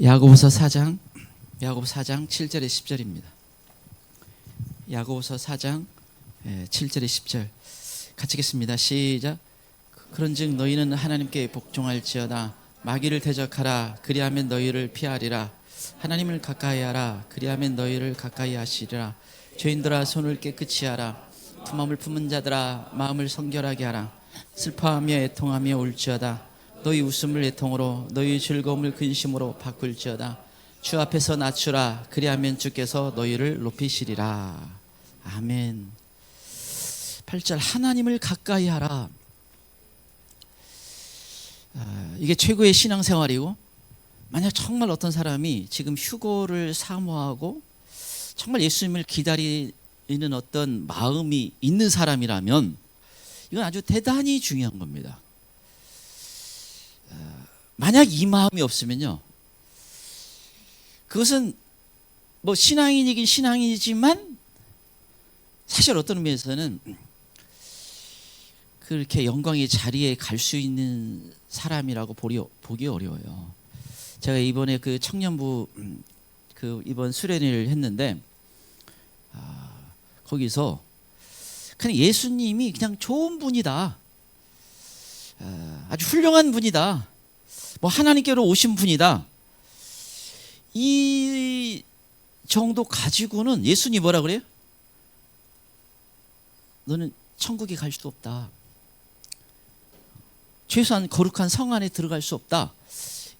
야고보서 4장 7절에 10절입니다. 야고보서 4장 7절에 10절 같이 읽겠습니다. 시작. 그런즉 너희는 하나님께 복종할지어다. 마귀를 대적하라. 그리하면 너희를 피하리라. 하나님을 가까이하라. 그리하면 너희를 가까이 하시리라. 죄인들아 손을 깨끗이 하라. 두 마음을 품은 자들아 마음을 성결하게 하라. 슬퍼하며 애통하며 울지어다. 너희 웃음을 애통으로 너희 즐거움을 근심으로 바꿀지어다. 주 앞에서 낮추라. 그리하면 주께서 너희를 높이시리라. 아멘. 8절 하나님을 가까이 하라. 이게 최고의 신앙생활이고, 만약 정말 어떤 사람이 지금 휴고를 사모하고 정말 예수님을 기다리는 어떤 마음이 있는 사람이라면 이건 아주 대단히 중요한 겁니다. 만약 이 마음이 없으면요, 그것은 뭐 신앙인이긴 신앙이지만 사실 어떤 의미에서는 그렇게 영광의 자리에 갈 수 있는 사람이라고 보기 어려워요. 제가 이번에 그 청년부 이번 수련회를 했는데 거기서 그냥 예수님이 그냥 좋은 분이다, 아주 훌륭한 분이다, 뭐 하나님께로 오신 분이다, 이 정도 가지고는 예수님이 뭐라 그래요? 너는 천국에 갈 수 없다. 최소한 거룩한 성 안에 들어갈 수 없다.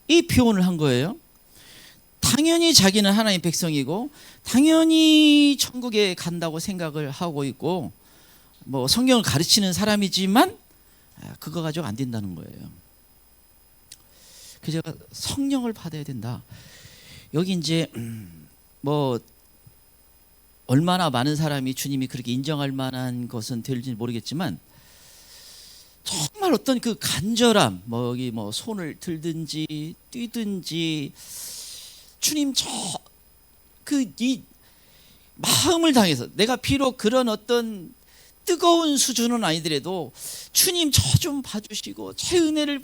이 표현을 한 거예요. 당연히 자기는 하나님의 백성이고 당연히 천국에 간다고 생각을 하고 있고 뭐 성경을 가르치는 사람이지만 그거 가지고 안 된다는 거예요. 그래서 제가 성령을 받아야 된다. 여기 이제 뭐 얼마나 많은 사람이 주님이 그렇게 인정할 만한 것은 될지 모르겠지만 정말 어떤 그 간절함, 뭐 여기 뭐 손을 들든지 뛰든지 주님 이 마음을 당해서, 내가 비록 그런 어떤 뜨거운 수준은 아니더라도 주님 저 좀 봐주시고 제 은혜를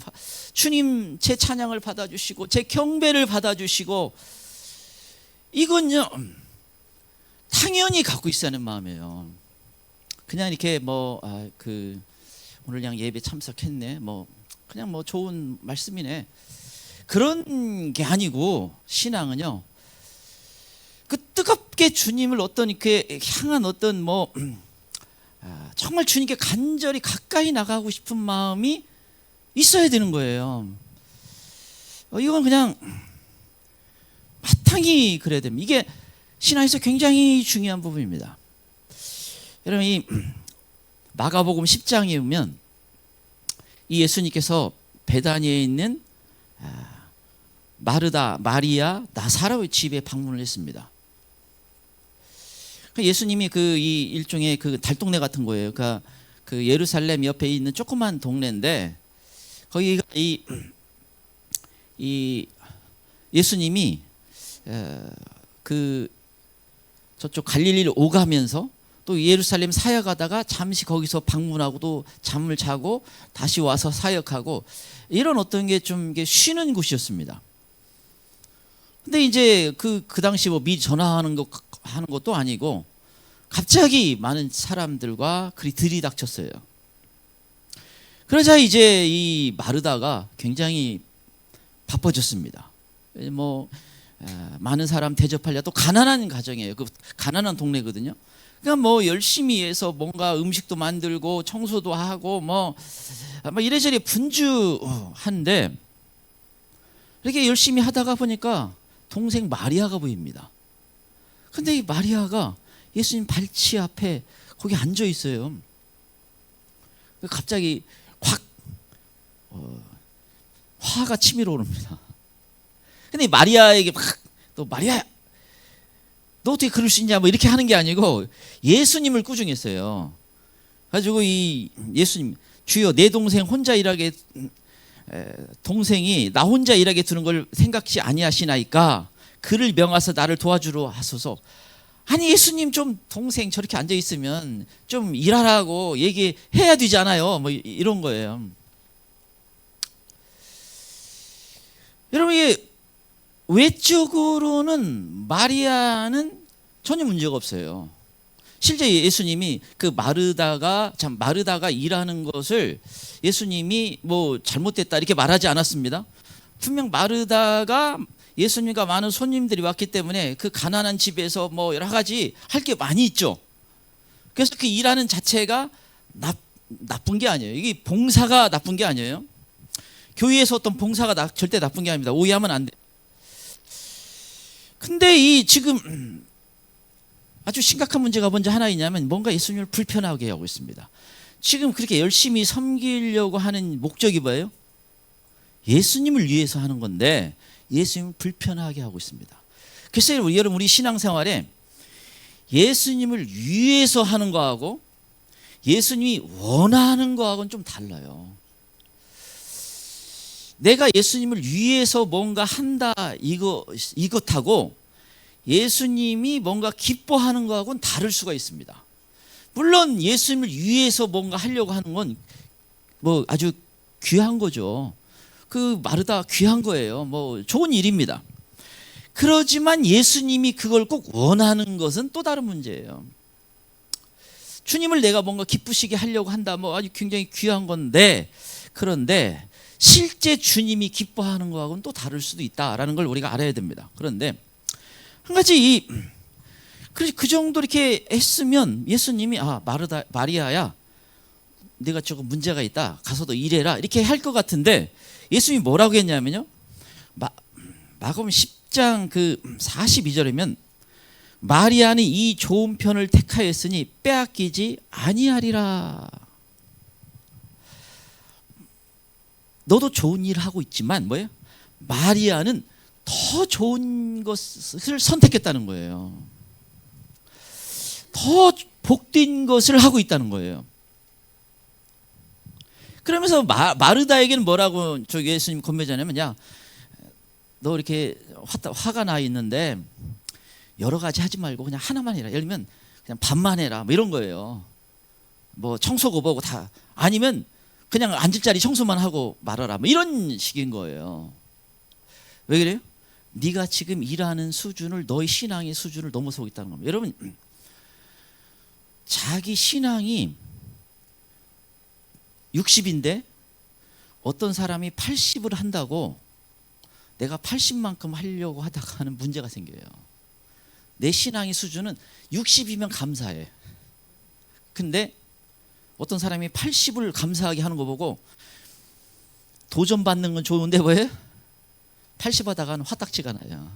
주님 제 찬양을 받아주시고 제 경배를 받아주시고, 이건요 당연히 갖고 있어야 하는 마음이에요. 그냥 이렇게 오늘 그냥 예배 참석했네, 뭐 그냥 뭐 좋은 말씀이네, 그런 게 아니고, 신앙은요 그 뜨겁게 주님을 어떤 이렇게 향한 어떤 정말 주님께 간절히 가까이 나가고 싶은 마음이 있어야 되는 거예요. 이건 그냥 마땅히 그래야 됩니다. 이게 신앙에서 굉장히 중요한 부분입니다. 여러분, 이 마가복음 10장에 보면 이 예수님께서 베다니에 있는 마르다, 마리아, 나사로의 집에 방문을 했습니다. 예수님이 이 일종의 그 달동네 같은 거예요. 그러니까 그 예루살렘 옆에 있는 조그만 동네인데, 거기가 이 예수님이 저쪽 갈릴리를 오가면서 또 예루살렘 사역하다가 잠시 거기서 방문하고 또 잠을 자고 다시 와서 사역하고, 이런 어떤 게 좀 쉬는 곳이었습니다. 근데 이제 그 당시 뭐 미리 전화하는 것도 아니고 갑자기 많은 사람들과 그리 들이닥쳤어요. 그러자 이제 이 마르다가 굉장히 바빠졌습니다. 많은 사람 대접하려, 또 가난한 가정이에요. 그 가난한 동네거든요. 그러니까 뭐 열심히 해서 뭔가 음식도 만들고 청소도 하고 뭐 이래저래 분주한데, 이렇게 열심히 하다가 보니까 동생 마리아가 보입니다. 근데 이 마리아가 예수님 발치 앞에 거기 앉아 있어요. 갑자기 확 화가 치밀어 오릅니다. 근데 마리아에게 또 마리아야, 너 어떻게 그럴 수 있냐, 뭐 이렇게 하는 게 아니고 예수님을 꾸중했어요. 가지고 이 예수님, 주여 내 동생 혼자 일하게, 동생이 나 혼자 일하게 두는 걸 생각지 아니하시나이까 그를 명하사 나를 도와주러 하소서. 아니 예수님, 좀 동생 저렇게 앉아 있으면 좀 일하라고 얘기해야 되잖아요, 뭐 이런 거예요. 여러분, 이게 외적으로는 마리아는 전혀 문제가 없어요. 실제 예수님이 그 마르다가 일하는 것을 예수님이 뭐 잘못됐다 이렇게 말하지 않았습니다. 분명 마르다가 예수님과 많은 손님들이 왔기 때문에 그 가난한 집에서 뭐 여러 가지 할 게 많이 있죠. 그래서 그 일하는 자체가 나쁜 게 아니에요. 이게 봉사가 나쁜 게 아니에요. 교회에서 어떤 봉사가 절대 나쁜 게 아닙니다. 오해하면 안 돼. 근데 이 지금 아주 심각한 문제가 먼저 하나 있냐면 뭔가 예수님을 불편하게 하고 있습니다. 지금 그렇게 열심히 섬기려고 하는 목적이 뭐예요? 예수님을 위해서 하는 건데 예수님을 불편하게 하고 있습니다. 그래서 여러분 우리 신앙생활에 예수님을 위해서 하는 거하고 예수님이 원하는 거하고는 좀 달라요. 내가 예수님을 위해서 뭔가 한다 이것하고 예수님이 뭔가 기뻐하는 거하고는 다를 수가 있습니다. 물론 예수님을 위해서 뭔가 하려고 하는 건 뭐 아주 귀한 거죠. 그 마르다 귀한 거예요. 뭐 좋은 일입니다. 그러지만 예수님이 그걸 꼭 원하는 것은 또 다른 문제예요. 주님을 내가 뭔가 기쁘시게 하려고 한다, 뭐 아주 굉장히 귀한 건데, 그런데 실제 주님이 기뻐하는 거하고는 또 다를 수도 있다라는 걸 우리가 알아야 됩니다. 그런데 한 가지 그 정도 이렇게 했으면 예수님이 마리아야 네가 조금 문제가 있다, 가서 너 일해라 이렇게 할 것 같은데 예수님이 뭐라고 했냐면요, 마가복음 10장 그 42절이면 마리아는 이 좋은 편을 택하였으니 빼앗기지 아니하리라. 너도 좋은 일을 하고 있지만 뭐예요? 마리아는 더 좋은 것을 선택했다는 거예요. 더 복된 것을 하고 있다는 거예요. 그러면서 마르다에게는 뭐라고 예수님 건배자냐면, 야, 너 이렇게 화가 나 있는데 여러 가지 하지 말고 그냥 하나만 해라. 예를 들면 그냥 반만 해라, 뭐 이런 거예요. 뭐 청소고 뭐고 다, 아니면 그냥 앉을 자리 청소만 하고 말아라, 뭐 이런 식인 거예요. 왜 그래요? 네가 지금 일하는 수준을, 너의 신앙의 수준을 넘어서고 있다는 겁니다. 여러분, 자기 신앙이 60인데 어떤 사람이 80을 한다고 내가 80만큼 하려고 하다가 하는 문제가 생겨요. 내 신앙의 수준은 60이면 감사해. 근데 어떤 사람이 80을 감사하게 하는 거 보고 도전받는 건 좋은데 왜? 80 하다가는 화딱지가 나요.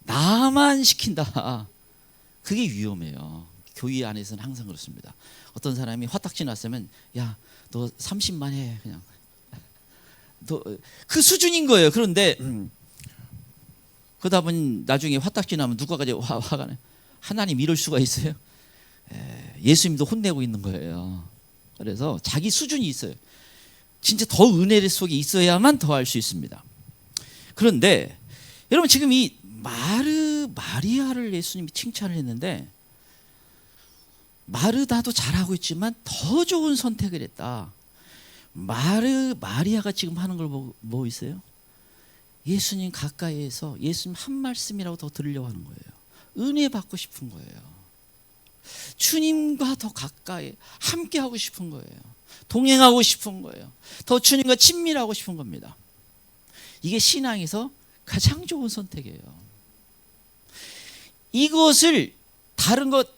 나만 시킨다. 그게 위험해요. 교회 안에서는 항상 그렇습니다. 어떤 사람이 화딱지 났으면, 야, 너 30만 해, 그냥. 너 그 수준인 거예요. 그런데 그러다 보니 나중에 화딱지 나면 누가 가지고 화가 나요? 하나님 이럴 수가 있어요? 예수님도 혼내고 있는 거예요. 그래서 자기 수준이 있어요. 진짜 더 은혜 속에 있어야만 더 할 수 있습니다. 그런데 여러분, 지금 이 마리아를 예수님이 칭찬을 했는데, 마르다도 잘하고 있지만 더 좋은 선택을 했다. 마리아가 지금 하는 걸 뭐 있어요? 예수님 가까이에서 예수님 한 말씀이라고 더 들으려고 하는 거예요. 은혜 받고 싶은 거예요. 주님과 더 가까이 함께 하고 싶은 거예요. 동행하고 싶은 거예요. 더 주님과 친밀하고 싶은 겁니다. 이게 신앙에서 가장 좋은 선택이에요. 이것을 다른 것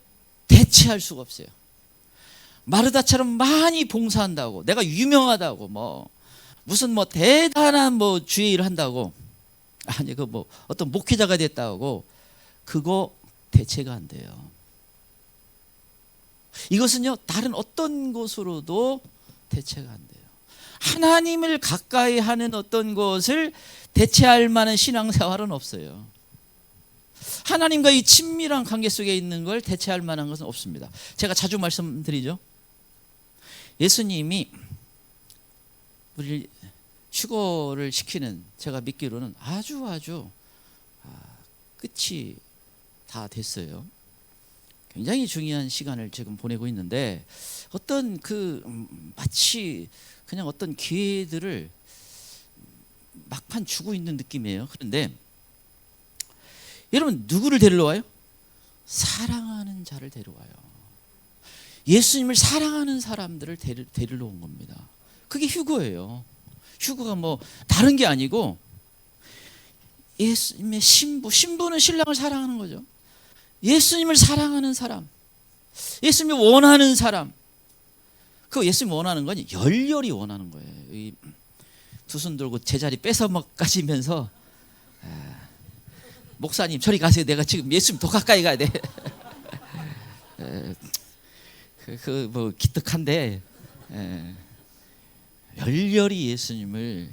대체할 수가 없어요. 마르다처럼 많이 봉사한다고, 내가 유명하다고, 무슨 대단한 주의 일을 한다고, 아니 어떤 목회자가 됐다고, 그거 대체가 안 돼요. 이것은요, 다른 어떤 것으로도 대체가 안 돼요. 하나님을 가까이 하는 어떤 것을 대체할 만한 신앙생활은 없어요. 하나님과 이 친밀한 관계 속에 있는 걸 대체할 만한 것은 없습니다. 제가 자주 말씀드리죠. 예수님이 우리 휴거를 시키는, 제가 믿기로는 아주 끝이 다 됐어요. 굉장히 중요한 시간을 지금 보내고 있는데, 어떤 마치 그냥 어떤 기회들을 막판 주고 있는 느낌이에요. 그런데 여러분 누구를 데리러 와요? 사랑하는 자를 데려와요. 예수님을 사랑하는 사람들을 데리러 온 겁니다. 그게 휴거예요. 휴거가 뭐 다른 게 아니고 예수님의 신부는 신랑을 사랑하는 거죠. 예수님을 사랑하는 사람, 예수님이 원하는 사람, 그 예수님이 원하는 건 열렬히 원하는 거예요. 두 손 들고 제자리 뺏어 가시면서 목사님 저리 가세요. 내가 지금 예수님 더 가까이 가야 돼. 뭐 기특한데 열렬히 예수님을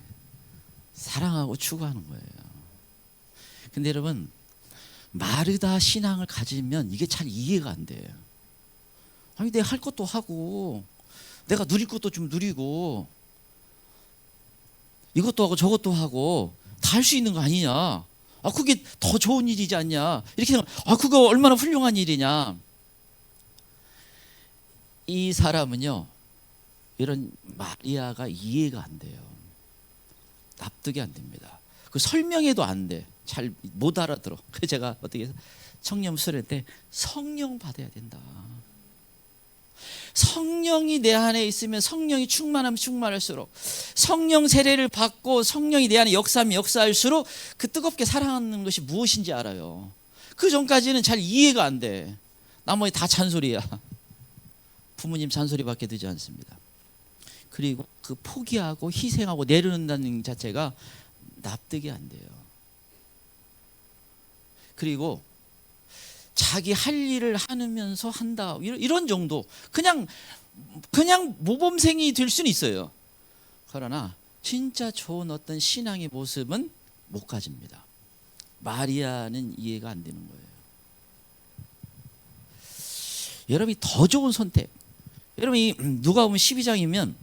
사랑하고 추구하는 거예요. 근데 여러분 마르다 신앙을 가지면 이게 잘 이해가 안 돼요. 아니 내가 할 것도 하고 내가 누릴 것도 좀 누리고 이것도 하고 저것도 하고 다 할 수 있는 거 아니냐. 아 그게 더 좋은 일이지 않냐. 이렇게 생각. 아 그거 얼마나 훌륭한 일이냐. 이 사람은요 이런 마리아가 이해가 안 돼요. 납득이 안 됩니다. 그 설명해도 안 돼. 잘 못 알아들어. 그래서 제가 어떻게 해서 청년 수련회 때 성령 받아야 된다. 성령이 내 안에 있으면 성령이 충만하면 충만할수록 성령 세례를 받고 성령이 내 안에 역사하면 역사할수록 그 뜨겁게 사랑하는 것이 무엇인지 알아요. 그 전까지는 잘 이해가 안 돼. 나머지 다 잔소리야. 부모님 잔소리밖에 되지 않습니다. 그리고 그 포기하고 희생하고 내려놓는다는 자체가 납득이 안 돼요. 그리고 자기 할 일을 하면서 한다 이런 정도 그냥 모범생이 될 수는 있어요. 그러나 진짜 좋은 어떤 신앙의 모습은 못 가집니다. 마리아는 이해가 안 되는 거예요. 여러분이 더 좋은 선택. 여러분이 누가복음 12장이면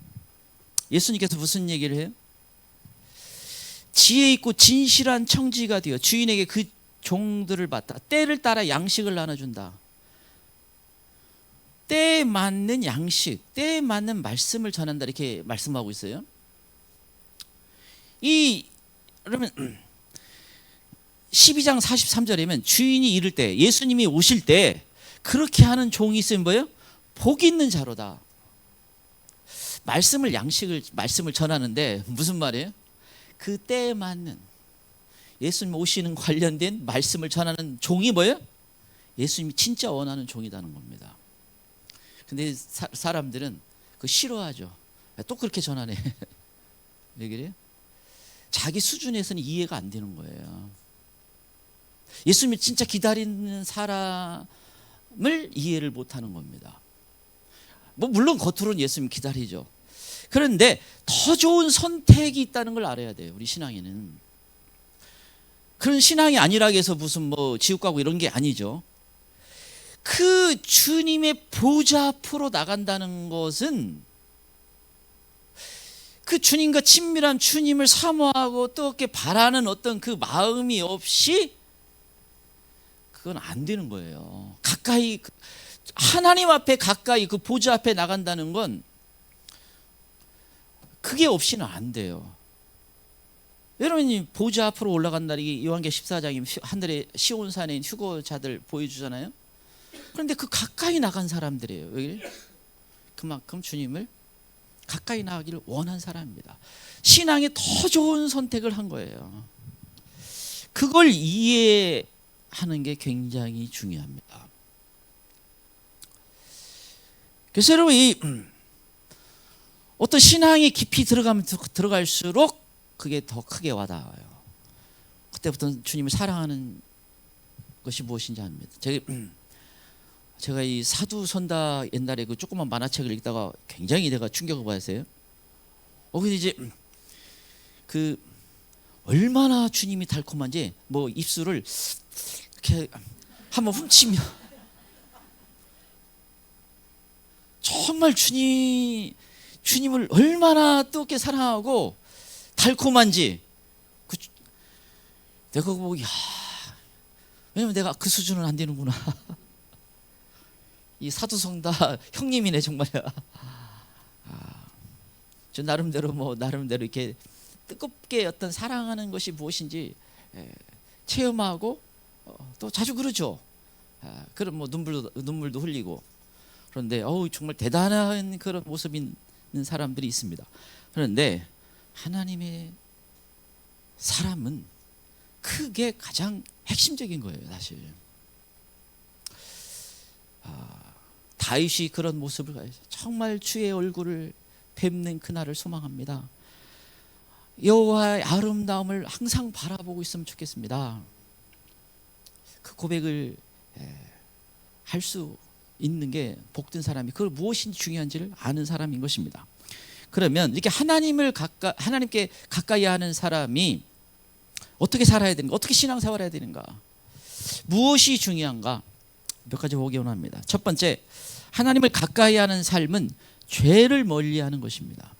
예수님께서 무슨 얘기를 해요? 지혜 있고 진실한 청지가 되어 주인에게 그 종들을 받다 때를 따라 양식을 나눠준다. 때에 맞는 양식, 때에 맞는 말씀을 전한다 이렇게 말씀하고 있어요. 여러분 12장 43절이면 주인이 이를 때 예수님이 오실 때 그렇게 하는 종이 있으면 뭐예요? 복 있는 자로다. 말씀을 전하는데 무슨 말이에요? 그 때에 맞는 예수님 오시는 관련된 말씀을 전하는 종이 뭐예요? 예수님이 진짜 원하는 종이라는 겁니다. 근데 사람들은 그거 싫어하죠. 또 그렇게 전하네. 왜 그래요? 자기 수준에서는 이해가 안 되는 거예요. 예수님이 진짜 기다리는 사람을 이해를 못하는 겁니다. 뭐 물론 겉으로는 예수님 기다리죠. 그런데 더 좋은 선택이 있다는 걸 알아야 돼요. 우리 신앙에는. 그런 신앙이 아니라고 해서 무슨 뭐 지옥 가고 이런 게 아니죠. 그 주님의 보좌 앞으로 나간다는 것은 그 주님과 친밀한 주님을 사모하고 뜨겁게 바라는 어떤 그 마음이 없이 그건 안 되는 거예요. 가까이 하나님 앞에 가까이 그 보좌 앞에 나간다는 건 그게 없이는 안 돼요. 여러분이 보좌 앞으로 올라간 날이 요한계시록 14장이면 하늘의 시온산에 있는 휴거자들 보여주잖아요. 그런데 그 가까이 나간 사람들이에요. 왜 그래? 그만큼 주님을 가까이 나가기를 원한 사람입니다. 신앙에 더 좋은 선택을 한 거예요. 그걸 이해하는 게 굉장히 중요합니다. 그래서 여러분 어떤 신앙이 깊이 들어갈수록 그게 더 크게 와닿아요. 그때부터 주님을 사랑하는 것이 무엇인지 압니다. 제가 이 사두선다 옛날에 그 조그만 만화책을 읽다가 굉장히 내가 충격을 받았어요. 근데 이제 그 얼마나 주님이 달콤한지 뭐 입술을 이렇게 한번 훔치면 정말 주님을 얼마나 뜨겁게 사랑하고 달콤한지 내가 그거 보고 왜냐면 내가 그 수준은 안 되는구나. 이 사두성다 형님이네 정말이야. 저 나름대로 이렇게 뜨겁게 어떤 사랑하는 것이 무엇인지 체험하고 또 자주 그러죠. 그런 뭐 눈물도 흘리고. 그런데 정말 대단한 그런 모습이 있는 사람들이 있습니다. 그런데 하나님의 사람은 그게 가장 핵심적인 거예요, 사실. 다윗이 그런 모습을 가지고 정말 주의 얼굴을 뵙는 그날을 소망합니다. 여호와의 아름다움을 항상 바라보고 있으면 좋겠습니다. 그 고백을 할 수 있는 게 복된 사람이 그 무엇이 중요한지를 아는 사람인 것입니다. 그러면 이렇게 하나님께 가까이 하는 사람이 어떻게 살아야 되는가? 어떻게 신앙생활해야 되는가? 무엇이 중요한가? 몇 가지 보기 원합니다. 첫 번째, 하나님을 가까이 하는 삶은 죄를 멀리하는 것입니다.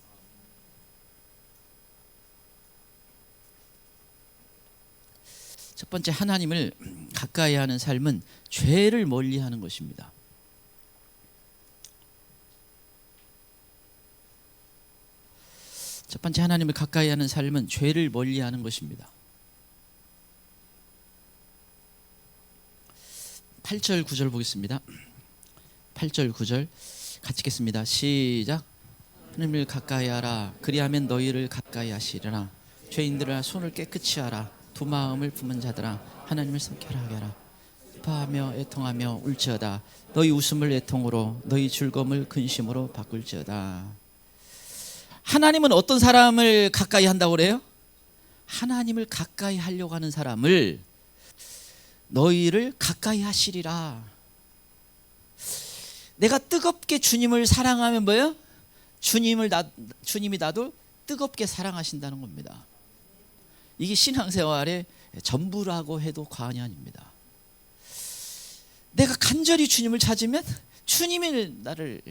첫 번째, 하나님을 가까이 하는 삶은 죄를 멀리하는 것입니다. 첫 번째, 하나님을 가까이 하는 삶은 죄를 멀리하는 것입니다. 8절 9절 보겠습니다. 8절 9절 같이 읽겠습니다. 시작. 하나님을 가까이 하라. 그리하면 너희를 가까이 하시리라. 죄인들아 손을 깨끗이 하라. 두 마음을 품은 자들아 하나님을 섬겨하게 하라. 슬퍼하며 애통하며 울지어다. 너희 웃음을 애통으로 너희 즐거움을 근심으로 바꿀지어다. 하나님은 어떤 사람을 가까이 한다고 그래요? 하나님을 가까이 하려고 하는 사람을 너희를 가까이 하시리라. 내가 뜨겁게 주님을 사랑하면 뭐예요? 주님이 나도 뜨겁게 사랑하신다는 겁니다. 이게 신앙생활의 전부라고 해도 과언이 아닙니다. 내가 간절히 주님을 찾으면 주님이 나를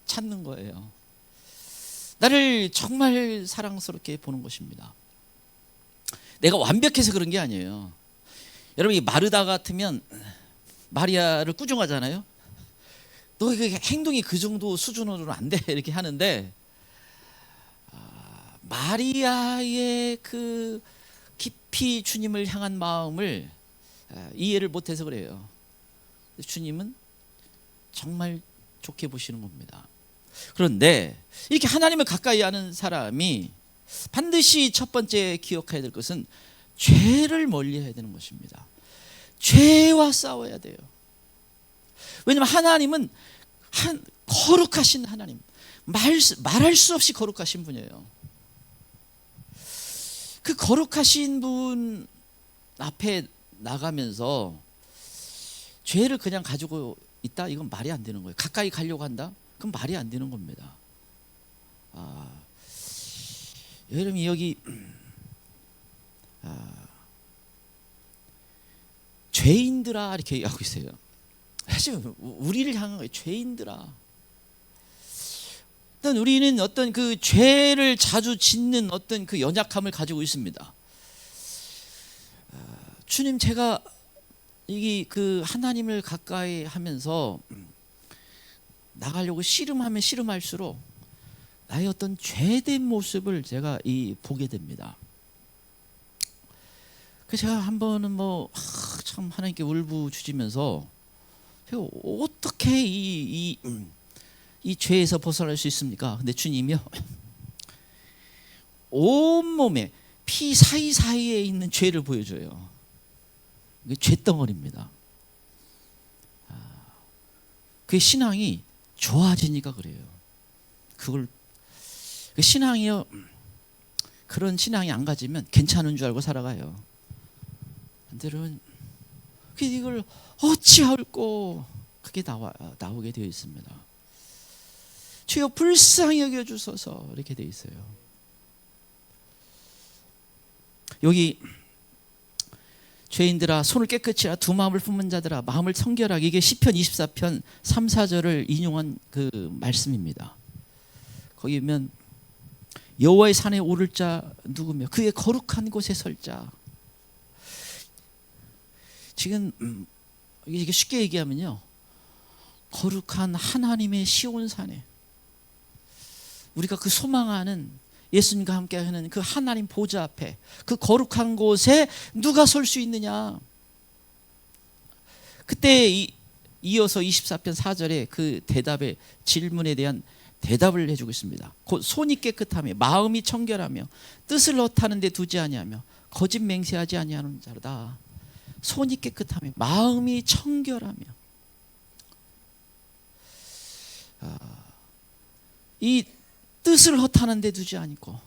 찾는 거예요. 나를 정말 사랑스럽게 보는 것입니다. 내가 완벽해서 그런 게 아니에요. 여러분, 이 마르다 같으면 마리아를 꾸중하잖아요. 너 행동이 그 정도 수준으로는 안 돼 이렇게 하는데, 마리아의 그 깊이 주님을 향한 마음을 이해를 못해서 그래요. 주님은 정말 좋게 보시는 겁니다. 그런데 이렇게 하나님을 가까이 하는 사람이 반드시 첫 번째 기억해야 될 것은 죄를 멀리해야 되는 것입니다. 죄와 싸워야 돼요. 왜냐하면 하나님은 거룩하신 하나님, 말할 수 없이 거룩하신 분이에요. 그 거룩하신 분 앞에 나가면서 죄를 그냥 가지고 있다? 이건 말이 안 되는 거예요. 가까이 가려고 한다? 그건 말이 안 되는 겁니다. 여러분, 여기 죄인들아 이렇게 얘기하고 있어요. 사실 우리를 향한 거예요. 죄인들아. 일단 우리는 어떤 그 죄를 자주 짓는 어떤 그 연약함을 가지고 있습니다. 주님, 제가 이 그 하나님을 가까이 하면서 나가려고 씨름하면 씨름할수록 나의 어떤 죄된 모습을 제가 보게 됩니다. 그래서 제가 한 번은 참 하나님께 울부짖으면서 제가 어떻게 이 죄에서 벗어날 수 있습니까? 근데 주님이요, 온몸에 피 사이사이에 있는 죄를 보여줘요. 이게 죄덩어리입니다. 그게 신앙이 좋아지니까 그래요. 신앙이요, 그런 신앙이 안 가지면 괜찮은 줄 알고 살아가요. 반대로는 이걸 어찌할꼬 그게 나오게 되어 있습니다. 주여 불쌍히 여겨주소서 이렇게 되어 있어요. 여기 죄인들아 손을 깨끗이 하라. 두 마음을 품은 자들아 마음을 청결하게. 이게 시편 24편 3, 4절을 인용한 그 말씀입니다. 거기 보면 여호와의 산에 오를 자 누구며 그의 거룩한 곳에 설 자. 지금 이게 쉽게 얘기하면요, 거룩한 하나님의 시온산에 우리가 그 소망하는 예수님과 함께 하는 그 하나님 보좌 앞에, 그 거룩한 곳에 누가 설 수 있느냐. 그때 이어서 24편 4절에 그 대답의 질문에 대한 대답을 해주고 있습니다. 곧 손이 깨끗하며 마음이 청결하며 뜻을 허탄한 데 두지 아니하며 거짓 맹세하지 아니하는 자로다. 손이 깨끗하며 마음이 청결하며, 이 뜻을 허탄한 데 두지 않고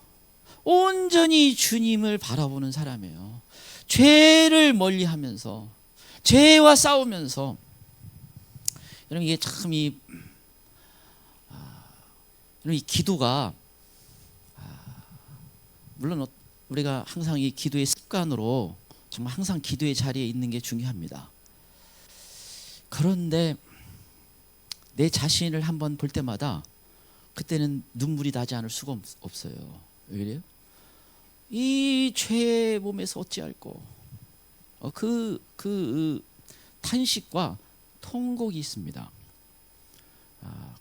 온전히 주님을 바라보는 사람이에요. 죄를 멀리하면서, 죄와 싸우면서. 여러분, 이게 참 이 기도가, 물론 우리가 항상 이 기도의 습관으로 정말 항상 기도의 자리에 있는 게 중요합니다. 그런데 내 자신을 한번 볼 때마다 그때는 눈물이 나지 않을 수가 없어요. 왜 그래요? 이 죄의 몸에서 어찌할꼬, 그 탄식과 통곡이 있습니다.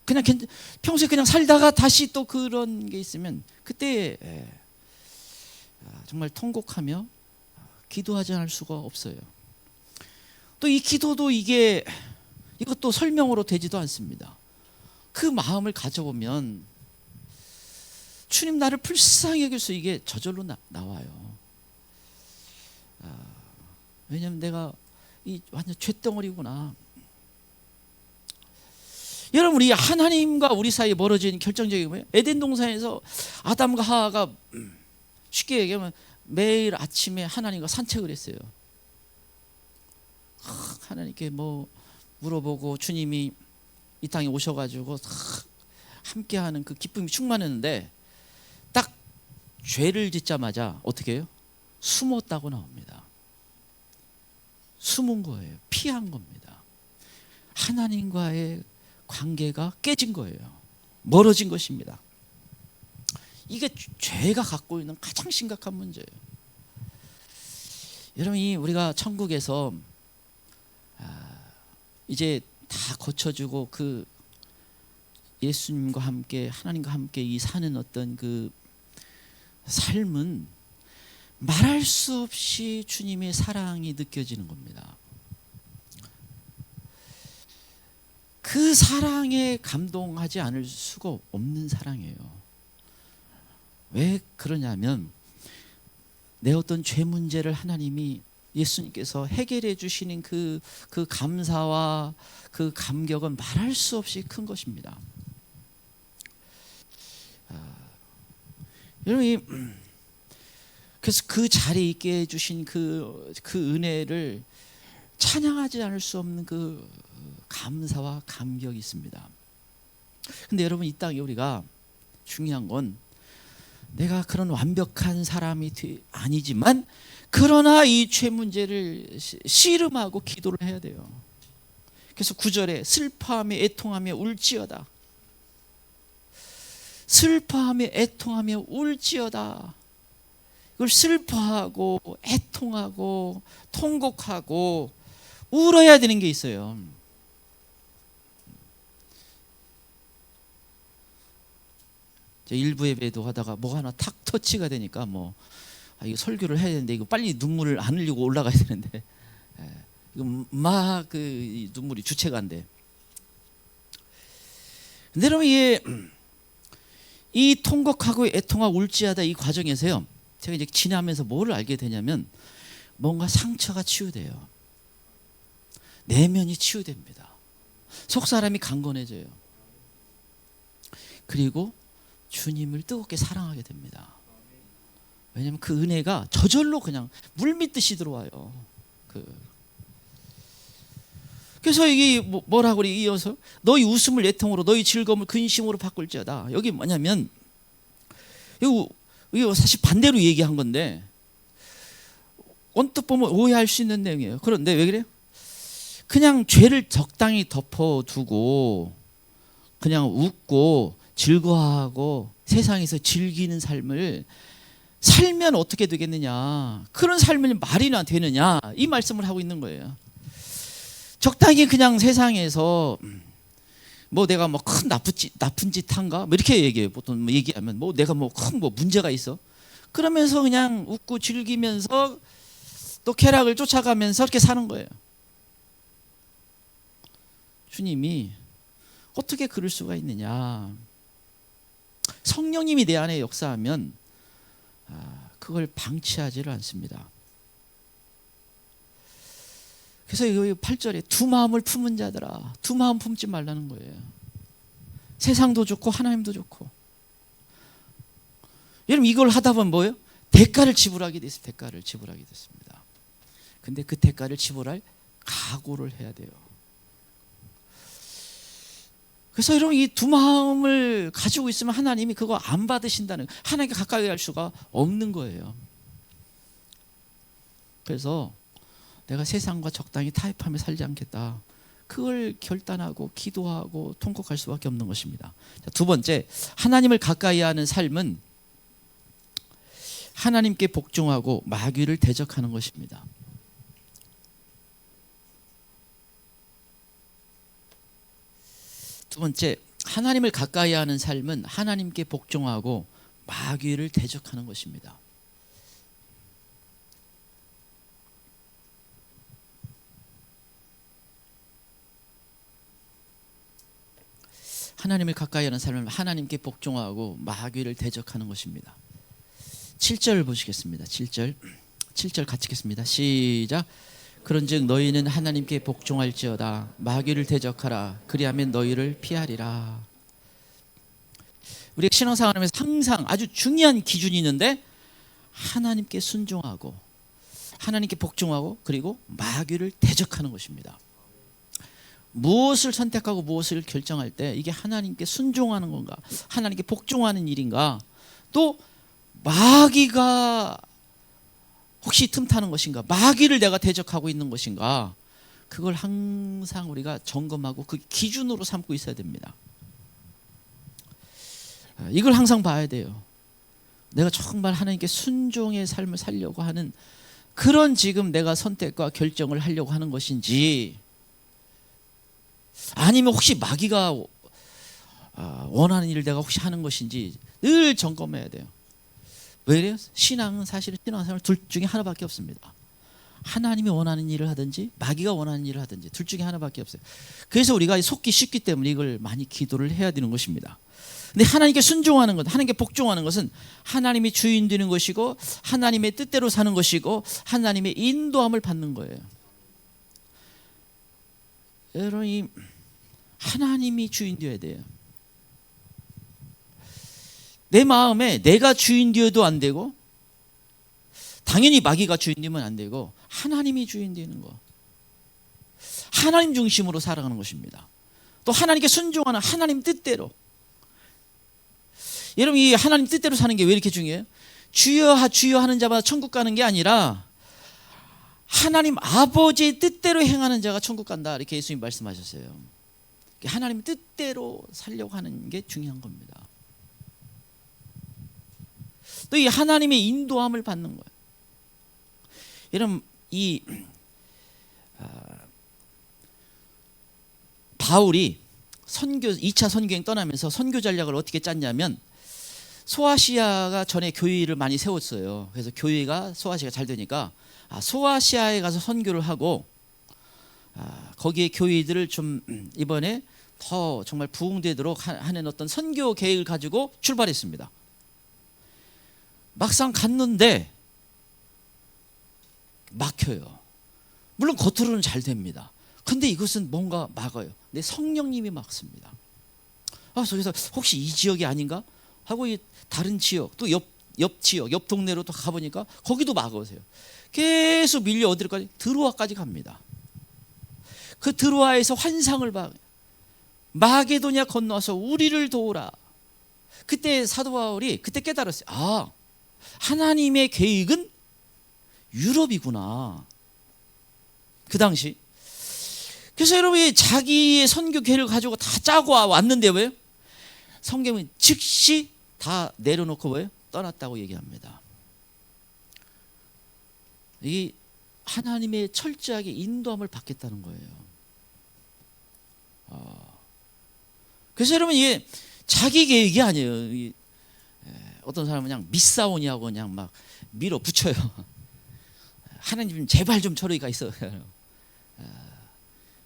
그냥 평소에 그냥 살다가 다시 또 그런 게 있으면 그때 정말 통곡하며 기도하지 않을 수가 없어요. 또 이 기도도 이것도 설명으로 되지도 않습니다. 그 마음을 가져보면 주님 나를 불쌍히 여겨서 이게 저절로 나와요. 왜냐하면 내가 완전 쇳덩어리구나. 여러분, 우리 하나님과 우리 사이에 멀어진 결정적인 거예요. 에덴 동산에서 아담과 하와가 쉽게 얘기하면 매일 아침에 하나님과 산책을 했어요. 하나님께 뭐 물어보고 주님이 이 땅에 오셔가지고 함께하는 그 기쁨이 충만했는데 딱 죄를 짓자마자 어떻게 해요? 숨었다고 나옵니다. 숨은 거예요. 피한 겁니다. 하나님과의 관계가 깨진 거예요. 멀어진 것입니다. 이게 죄가 갖고 있는 가장 심각한 문제예요. 여러분, 우리가 천국에서 이제 다 거쳐주고 그 예수님과 함께, 하나님과 함께 이 사는 어떤 그 삶은 말할 수 없이 주님의 사랑이 느껴지는 겁니다. 그 사랑에 감동하지 않을 수가 없는 사랑이에요. 왜 그러냐면 내 어떤 죄 문제를 하나님이, 예수님께서 해결해 주시는 그 감사와 그 감격은 말할 수 없이 큰 것입니다. 여러분, 그래서 그 자리에 있게 해주신 그 은혜를 찬양하지 않을 수 없는 그 감사와 감격이 있습니다. 근데 여러분, 이 땅에 우리가 중요한 건 내가 그런 완벽한 사람이 아니지만 그러나 이 죄 문제를 씨름하고 기도를 해야 돼요. 그래서 9절에 슬퍼하며 애통하며 울지어다. 슬퍼하며 애통하며 울지어다. 이걸 슬퍼하고 애통하고 통곡하고 울어야 되는 게 있어요. 일부 예배도 하다가 뭐 하나 탁 터치가 되니까 이거 설교를 해야 되는데 이거 빨리 눈물을 안 흘리고 올라가야 되는데 이거 막 그 눈물이 주체가 안 돼. 근데 여러분, 이 통곡하고 애통하고 울지하다 이 과정에서요, 제가 이제 지나면서 뭐를 알게 되냐면 뭔가 상처가 치유돼요. 내면이 치유됩니다. 속 사람이 강건해져요. 그리고 주님을 뜨겁게 사랑하게 됩니다. 왜냐하면 그 은혜가 저절로 그냥 물밀듯이 들어와요. 그래서 이게 뭐라고 그래? 이어서 너희 웃음을 애통으로 너희 즐거움을 근심으로 바꿀지어다. 여기 뭐냐면 이거 사실 반대로 얘기한 건데 언뜻 보면 오해할 수 있는 내용이에요. 그런데 왜 그래요? 그냥 죄를 적당히 덮어두고 그냥 웃고 즐거워하고 세상에서 즐기는 삶을 살면 어떻게 되겠느냐, 그런 삶을 말이나 되느냐, 이 말씀을 하고 있는 거예요. 적당히 그냥 세상에서 뭐 내가 뭐 큰 나쁜 짓 한가? 뭐 이렇게 얘기해요. 보통 뭐 얘기하면 뭐 내가 뭐 큰 뭐 문제가 있어. 그러면서 그냥 웃고 즐기면서 또 쾌락을 쫓아가면서 이렇게 사는 거예요. 주님이 어떻게 그럴 수가 있느냐. 성령님이 내 안에 역사하면 그걸 방치하지를 않습니다. 그래서 이 8절에 두 마음을 품은 자들아, 두 마음 품지 말라는 거예요. 세상도 좋고 하나님도 좋고. 여러분 이걸 하다 보면 뭐예요? 대가를 지불하게 됐습니다. 대가를 지불하게 됐습니다. 근데 그 대가를 지불할 각오를 해야 돼요. 그래서 여러분 이 두 마음을 가지고 있으면 하나님이 그거 안 받으신다는, 하나님께 가까이 갈 수가 없는 거예요. 그래서 내가 세상과 적당히 타협하며 살지 않겠다. 그걸 결단하고 기도하고 통곡할 수밖에 없는 것입니다. 자, 두 번째, 하나님을 가까이 하는 삶은 하나님께 복종하고 마귀를 대적하는 것입니다. 두 번째, 하나님을 가까이 하는 삶은 하나님께 복종하고 마귀를 대적하는 것입니다. 하나님을 가까이 하는 삶은 하나님께 복종하고 마귀를 대적하는 것입니다. 7절 보시겠습니다. 7절 같이 읽겠습니다. 시작. 그런즉 너희는 하나님께 복종할지어다. 마귀를 대적하라. 그리하면 너희를 피하리라. 우리 신앙생활하면서 항상 아주 중요한 기준이 있는데, 하나님께 순종하고 하나님께 복종하고 그리고 마귀를 대적하는 것입니다. 무엇을 선택하고 무엇을 결정할 때 이게 하나님께 순종하는 건가, 하나님께 복종하는 일인가, 또 마귀가 혹시 틈타는 것인가, 마귀를 내가 대적하고 있는 것인가, 그걸 항상 우리가 점검하고 그 기준으로 삼고 있어야 됩니다. 이걸 항상 봐야 돼요. 내가 정말 하나님께 순종의 삶을 살려고 하는 그런 지금 내가 선택과 결정을 하려고 하는 것인지, 아니면 혹시 마귀가 원하는 일을 내가 혹시 하는 것인지 늘 점검해야 돼요. 왜 그래요? 신앙은 사실은 신앙생활 둘 중에 하나밖에 없습니다. 하나님이 원하는 일을 하든지 마귀가 원하는 일을 하든지 둘 중에 하나밖에 없어요. 그래서 우리가 속기 쉽기 때문에 이걸 많이 기도를 해야 되는 것입니다. 근데 하나님께 순종하는 것, 하나님께 복종하는 것은 하나님이 주인 되는 것이고 하나님의 뜻대로 사는 것이고 하나님의 인도함을 받는 거예요. 여러분, 이 하나님이 주인 되어야 돼요. 내 마음에 내가 주인 되어도 안 되고, 당연히 마귀가 주인 되면 안 되고, 하나님이 주인 되는 거, 하나님 중심으로 살아가는 것입니다. 또 하나님께 순종하는 하나님 뜻대로. 여러분, 이 하나님 뜻대로 사는 게 왜 이렇게 중요해요? 주여 주여 하는 자마다 천국 가는 게 아니라 하나님 아버지의 뜻대로 행하는 자가 천국 간다, 이렇게 예수님 말씀하셨어요. 하나님 뜻대로 살려고 하는 게 중요한 겁니다. 또 이 하나님의 인도함을 받는 거예요. 여러분, 이 바울이 2차 선교행 떠나면서 선교 전략을 어떻게 짰냐면, 소아시아가 전에 교회를 많이 세웠어요. 그래서 교회가 소아시아가 잘 되니까 소아시아에 가서 선교를 하고, 거기에 교회들을 좀 이번에 더 정말 부흥되도록 하는 어떤 선교 계획을 가지고 출발했습니다. 막상 갔는데 막혀요. 물론 겉으로는 잘 됩니다. 근데 이것은 뭔가 막아요. 내 성령님이 막습니다. 그래서 혹시 이 지역이 아닌가 하고 다른 지역, 또 옆 지역, 옆 동네로 또 가보니까 거기도 막으세요. 계속 밀려 어디로까지? 드로아까지 갑니다. 그 드로아에서 환상을 봐. 마게도냐 건너서 우리를 도우라. 그때 사도 바울이 그때 깨달았어요. 하나님의 계획은 유럽이구나, 그 당시. 그래서 여러분이 자기의 선교 계획을 가지고 다 짜고 왔는데 왜요? 성경은 즉시 다 내려놓고 왜요? 떠났다고 얘기합니다. 이 하나님의 철저하게 인도함을 받겠다는 거예요. 그래서 여러분 이게 자기 계획이 아니에요. 어떤 사람은 그냥 미사오냐고 그냥 막 밀어붙여요. 하나님 제발 좀 저리가 있어.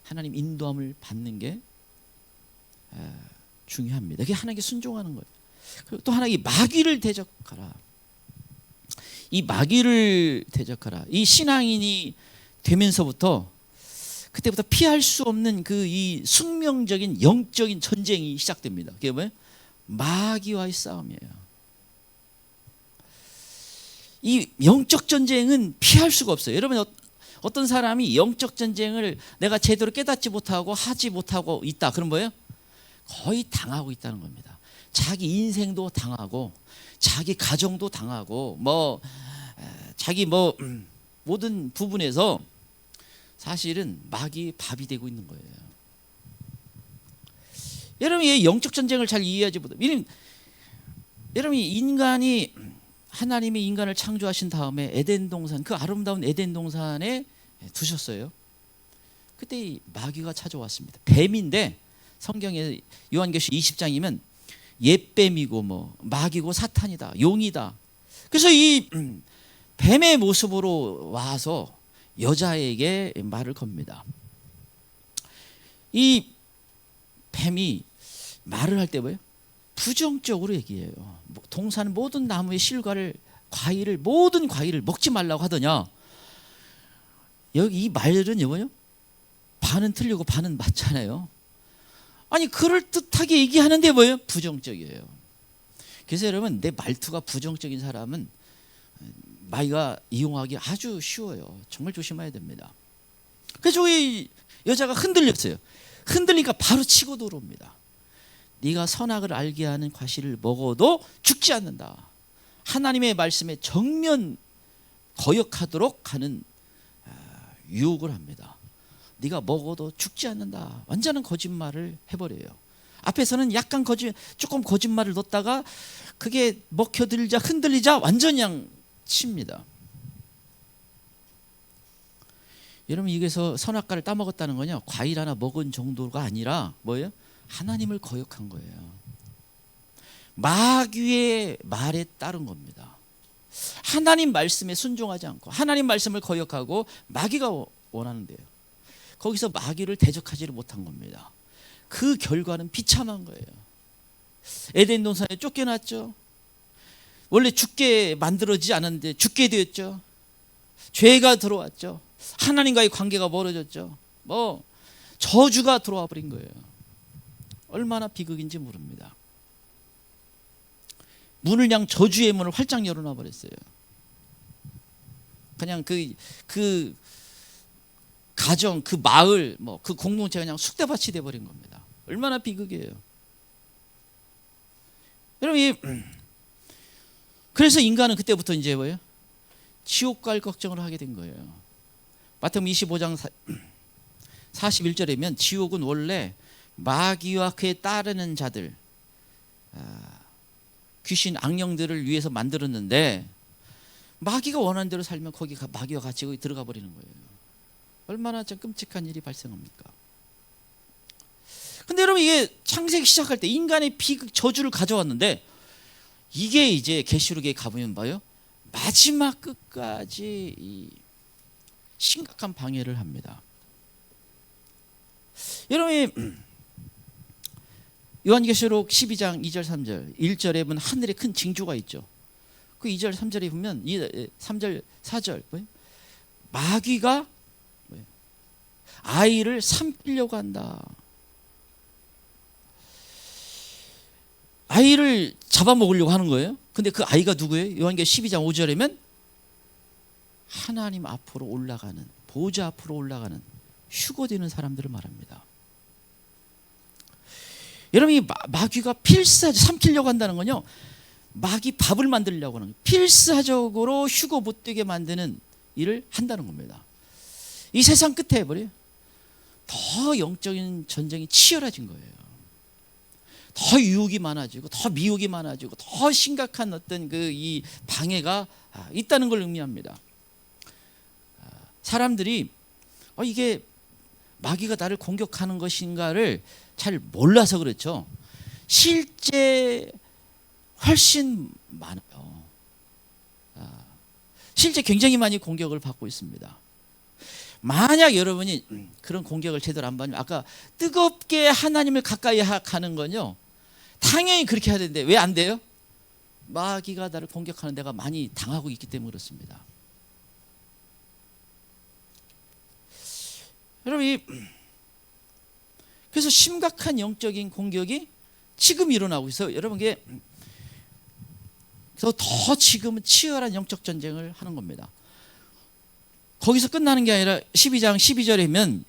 하나님 인도함을 받는 게 중요합니다. 그게 하나님께 순종하는 거예요. 그리고 또 하나 이 마귀를 대적하라. 이 마귀를 대적하라. 이 신앙인이 되면서부터 그때부터 피할 수 없는 그 이 숙명적인 영적인 전쟁이 시작됩니다. 그게 뭐예요? 마귀와의 싸움이에요. 이 영적 전쟁은 피할 수가 없어요. 여러분 어떤 사람이 영적 전쟁을 내가 제대로 깨닫지 못하고 하지 못하고 있다. 그런 거예요? 거의 당하고 있다는 겁니다. 자기 인생도 당하고 자기 가정도 당하고 자기 모든 부분에서 사실은 마귀의 밥이 되고 있는 거예요. 여러분이 이 영적 전쟁을 잘 이해하지 못해요. 여러분이 인간이 하나님이 인간을 창조하신 다음에 에덴 동산, 그 아름다운 에덴 동산에 두셨어요. 그때 이 마귀가 찾아왔습니다. 뱀인데 성경에 요한계시 20장이면 옛뱀이고 마귀고 사탄이다, 용이다. 그래서 이 뱀의 모습으로 와서 여자에게 말을 겁니다. 이 뱀이 말을 할 때 뭐예요? 부정적으로 얘기해요. 동산 모든 나무의 실과를 모든 과일을 먹지 말라고 하더냐. 여기 이 말은 뭐예요? 반은 틀리고 반은 맞잖아요. 아니 그럴듯하게 얘기하는데 뭐예요? 부정적이에요. 그래서 여러분 내 말투가 부정적인 사람은 마귀가 이용하기 아주 쉬워요. 정말 조심해야 됩니다. 그래서 이 여자가 흔들렸어요. 흔들리니까 바로 치고 들어옵니다. 네가 선악을 알게 하는 과실을 먹어도 죽지 않는다. 하나님의 말씀에 정면 거역하도록 하는 유혹을 합니다. 네가 먹어도 죽지 않는다. 완전한 거짓말을 해버려요. 앞에서는 약간 조금 거짓말을 넣었다가 그게 먹혀들자 흔들리자 완전히 그냥 칩니다. 여러분 여기서 선악과를 따먹었다는 거냐? 과일 하나 먹은 정도가 아니라 뭐예요? 하나님을 거역한 거예요. 마귀의 말에 따른 겁니다. 하나님 말씀에 순종하지 않고 하나님 말씀을 거역하고 마귀가 원하는데요. 거기서 마귀를 대적하지를 못한 겁니다. 그 결과는 비참한 거예요. 에덴 동산에 쫓겨났죠. 원래 죽게 만들어지지 않았는데 죽게 되었죠. 죄가 들어왔죠. 하나님과의 관계가 멀어졌죠. 저주가 들어와 버린 거예요. 얼마나 비극인지 모릅니다. 문을 그냥 저주의 문을 활짝 열어놔 버렸어요. 그냥 그 가정, 그 마을, 그 공동체가 그냥 쑥대밭이 돼 버린 겁니다. 얼마나 비극이에요. 여러분, 그래서 인간은 그때부터 이제 뭐예요? 지옥 갈 걱정을 하게 된 거예요. 마태복음 25장 41절에면 지옥은 원래 마귀와 그에 따르는 자들, 귀신 악령들을 위해서 만들었는데 마귀가 원하는 대로 살면 거기 마귀와 같이 거기 들어가 버리는 거예요. 얼마나 좀 끔찍한 일이 발생합니까? 근데 여러분 이게 창세기 시작할 때 인간의 비극 저주를 가져왔는데 이게 이제 계시록에 가보면 봐요. 마지막 끝까지 이 심각한 방해를 합니다. 여러분 요한계시록 12장 2절 3절 1절에 보면 하늘에 큰 징조가 있죠. 그 2절 3절에 보면 3절 4절 뭐예요? 마귀가 아이를 삼키려고 한다. 아이를 잡아먹으려고 하는 거예요. 근데 그 아이가 누구예요? 요한계시록 12장 5절에면 하나님 앞으로 올라가는, 보좌 앞으로 올라가는 휴거되는 사람들을 말합니다. 여러분 이 마귀가 필사적으로 삼키려고 한다는 건요, 마귀 밥을 만들려고 하는 거예요. 필사적으로 휴거 못되게 만드는 일을 한다는 겁니다. 이 세상 끝에 버려요. 더 영적인 전쟁이 치열해진 거예요. 더 유혹이 많아지고 더 미혹이 많아지고 더 심각한 어떤 이 방해가 있다는 걸 의미합니다. 사람들이 이게 마귀가 나를 공격하는 것인가를 잘 몰라서 그렇죠. 실제 훨씬 많아요. 실제 굉장히 많이 공격을 받고 있습니다. 만약 여러분이 그런 공격을 제대로 안 받으면, 아까 뜨겁게 하나님을 가까이 가는 건요, 당연히 그렇게 해야 되는데 왜 안 돼요? 마귀가 나를 공격하는 데가 많이 당하고 있기 때문에 그렇습니다. 여러분, 그래서 심각한 영적인 공격이 지금 일어나고 있어요. 여러분께 더 지금은 치열한 영적 전쟁을 하는 겁니다. 거기서 끝나는 게 아니라 12장 12절이면,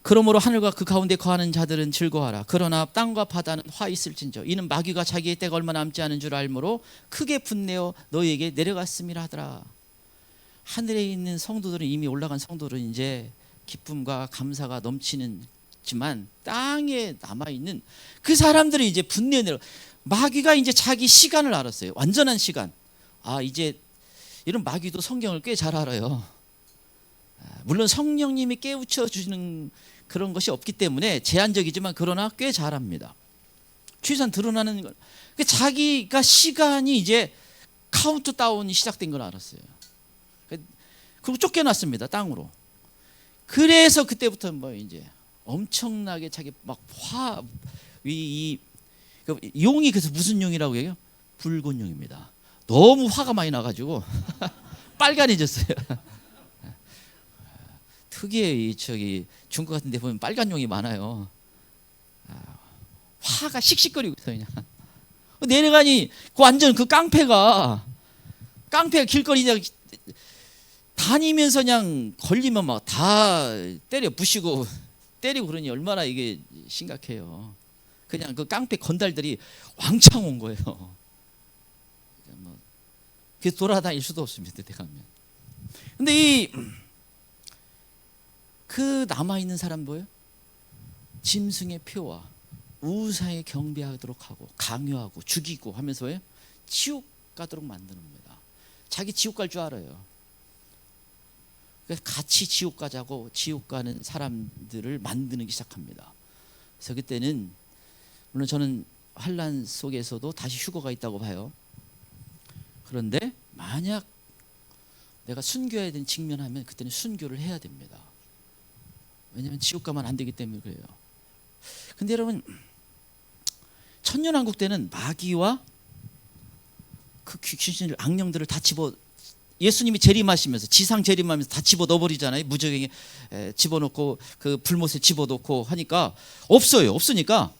그러므로 하늘과 그 가운데 거하는 자들은 즐거워하라. 그러나 땅과 바다는 화 있을진저 이는 마귀가 자기의 때가 얼마 남지 않은 줄 알므로 크게 분내어 너희에게 내려갔음이라 하더라. 하늘에 있는 성도들은, 이미 올라간 성도들은 이제 기쁨과 감사가 넘치는지만, 땅에 남아있는 그 사람들은 이제 분내내려, 마귀가 이제 자기 시간을 알았어요. 완전한 시간. 이제 이런 마귀도 성경을 꽤 잘 알아요. 물론 성령님이 깨우쳐 주시는 그런 것이 없기 때문에 제한적이지만, 그러나 꽤 잘합니다. 최소한 드러나는 걸. 자기가 시간이 이제 카운트다운이 시작된 걸 알았어요. 그리고 쫓겨났습니다, 땅으로. 그래서 그때부터 뭐 이제 엄청나게 자기 막 용이, 그래서 무슨 용이라고 해요? 붉은 용입니다. 너무 화가 많이 나가지고 빨간해졌어요. 특이해. 중국 같은 데 보면 빨간 용이 많아요. 화가 씩씩거리고 있어요. 그냥 내려가니 완전 그 깡패가 길거리 그냥 다니면서 그냥 걸리면 막 다 때려 부시고 때리고 그러니 얼마나 이게 심각해요. 그냥 그 깡패 건달들이 왕창 온 거예요. 그래서 돌아다닐 수도 없습니다, 대가면. 근데 그 남아있는 사람 뭐예요? 짐승의 표와 우상에 경배하도록 하고 강요하고 죽이고 하면서 왜? 지옥 가도록 만드는 겁니다. 자기 지옥 갈 줄 알아요. 그래서 같이 지옥 가자고 지옥 가는 사람들을 만드는 게 시작합니다. 그래서 그때는, 물론 저는 환난 속에서도 다시 휴거가 있다고 봐요. 그런데 만약 내가 순교해야 되는 직면하면 그때는 순교를 해야 됩니다. 왜냐하면 지옥 가면 안 되기 때문에 그래요. 근데 여러분, 천년왕국 때는 마귀와 그 귀신들, 악령들을 다 예수님이 재림하시면서, 지상 재림하면서 다 집어 넣어버리잖아요. 무저갱에 집어넣고 그 불못에 집어넣고 하니까 없으니까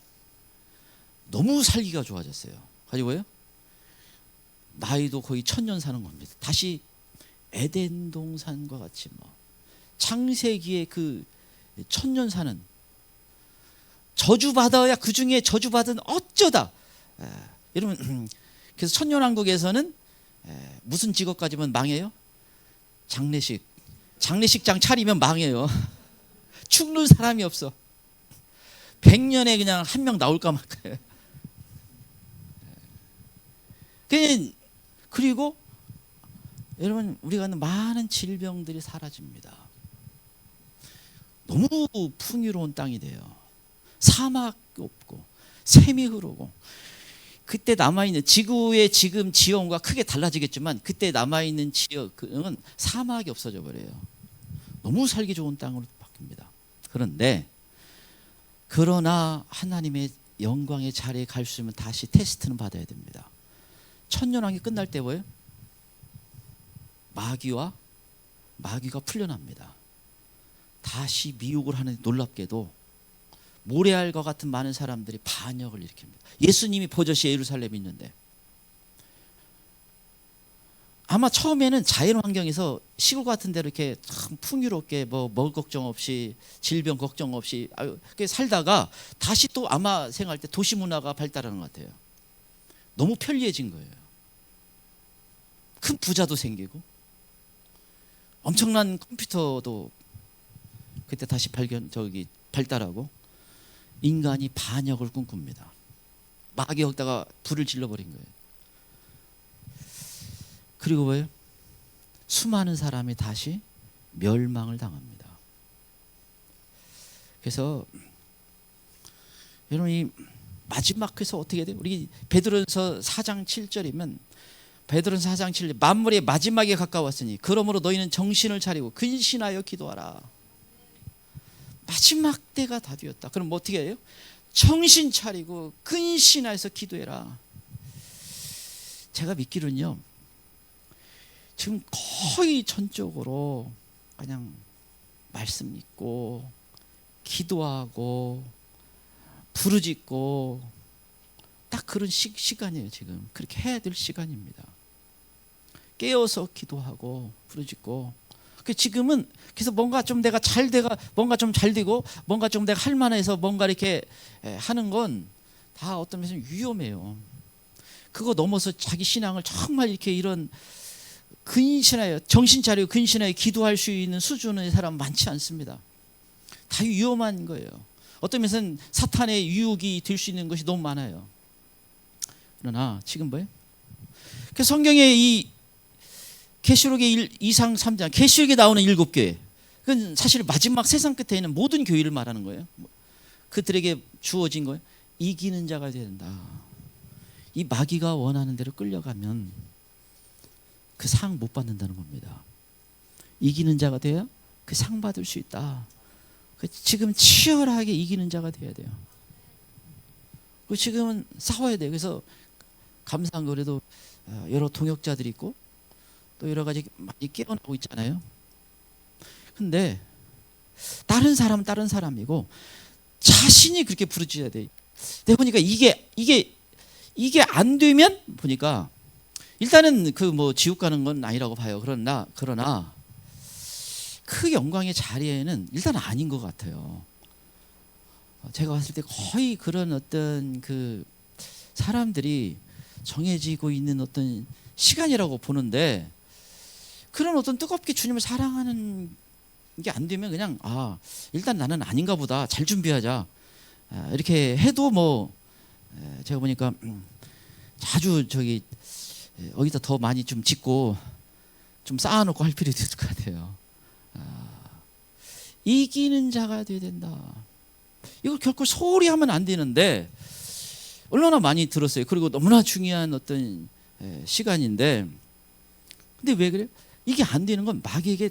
너무 살기가 좋아졌어요. 가지고 뭐예요? 나이도 거의 1000년 사는 겁니다. 다시 에덴 동산과 같이 창세기에 그 1000년 사는, 저주받아야 그 중에 저주받은 어쩌다. 여러분, 그래서 천년왕국에서는 무슨 직업까지면 망해요? 장례식장 차리면 망해요. 죽는 사람이 없어. 100년에 그냥 한 명 나올까 말까요. 그리고 여러분, 우리가 하는 많은 질병들이 사라집니다. 너무 풍요로운 땅이 돼요. 사막 없고 샘이 흐르고. 그때 남아있는 지구의 지금 지형과 크게 달라지겠지만, 그때 남아있는 지역은 사막이 없어져 버려요. 너무 살기 좋은 땅으로 바뀝니다. 그러나 하나님의 영광의 자리에 갈 수 있으면 다시 테스트는 받아야 됩니다. 천년왕이 끝날 때 뭐예요? 마귀가 풀려납니다. 다시 미혹을 하는, 놀랍게도 모래알과 같은 많은 사람들이 반역을 일으킵니다. 예수님이 버젓이 예루살렘에 있는데, 아마 처음에는 자연 환경에서 시골 같은 데로 이렇게 참 풍요롭게 먹을 걱정 없이, 질병 걱정 없이 살다가 다시 또 아마 생활 때 도시 문화가 발달하는 것 같아요. 너무 편리해진 거예요. 큰 부자도 생기고 엄청난 컴퓨터도 그때 다시 발달하고, 인간이 반역을 꿈꿉니다. 마귀 여기다가 불을 질러버린 거예요. 그리고 왜? 수많은 사람이 다시 멸망을 당합니다. 그래서 여러분 이 마지막에서 어떻게 돼요? 우리 베드로전서 4장 7절이면 베드로전서 4장 7절 만물의 마지막에 가까웠으니 그러므로 너희는 정신을 차리고 근신하여 기도하라. 마지막 때가 다 되었다. 그럼 뭐 어떻게 해요? 정신 차리고 근신하여서 기도해라. 제가 믿기로는요, 지금 거의 전적으로 그냥 말씀 믿고 기도하고 부르짖고 딱 그런 시간이에요. 지금 그렇게 해야 될 시간입니다. 깨어서 기도하고 부르짖고. 지금은 그래서 뭔가 좀 내가 잘 돼가 뭔가 좀 잘 되고 뭔가 좀 내가 할 만해서 뭔가 이렇게 하는 건 다 어떤 면에서 위험해요. 그거 넘어서 자기 신앙을 정말 이렇게 이런 근신하여 정신 차리고 근신하여 기도할 수 있는 수준의 사람 많지 않습니다. 다 위험한 거예요. 어떤 면에서는 사탄의 유혹이 될 수 있는 것이 너무 많아요. 그러나 지금 뭐예요? 그래서 성경에 이 계시록의 2상 3장 계시록에 나오는 7교회, 그건 사실 마지막 세상 끝에 있는 모든 교회를 말하는 거예요. 그들에게 주어진 거예요. 이기는 자가 되어야 된다. 이 마귀가 원하는 대로 끌려가면 그 상 못 받는다는 겁니다. 이기는 자가 돼야 그 상 받을 수 있다. 지금 치열하게 이기는 자가 돼야 돼요. 지금은 싸워야 돼요. 그래서 감사한 거라도 여러 동역자들이 있고 또 여러 가지 많이 깨어나고 있잖아요. 근데 다른 사람은 다른 사람이고 자신이 그렇게 부르짖어야 돼. 내가 보니까 이게 안 되면 보니까 일단은 그 뭐 지옥 가는 건 아니라고 봐요. 그러나 그 영광의 자리에는 일단 아닌 것 같아요. 제가 봤을 때 거의 그런 어떤 그 사람들이 정해지고 있는 어떤 시간이라고 보는데, 그런 어떤 뜨겁게 주님을 사랑하는 게 안 되면 그냥 일단 나는 아닌가 보다, 잘 준비하자, 이렇게 해도 뭐 제가 보니까 자주 저기 어디다 더 많이 좀 짓고 좀 쌓아놓고 할 필요도 있을 것 같아요. 이기는 자가 돼야 된다. 이걸 결코 소홀히 하면 안 되는데 얼마나 많이 들었어요. 그리고 너무나 중요한 어떤 시간인데, 근데 왜 그래요? 이게 안 되는 건 마귀를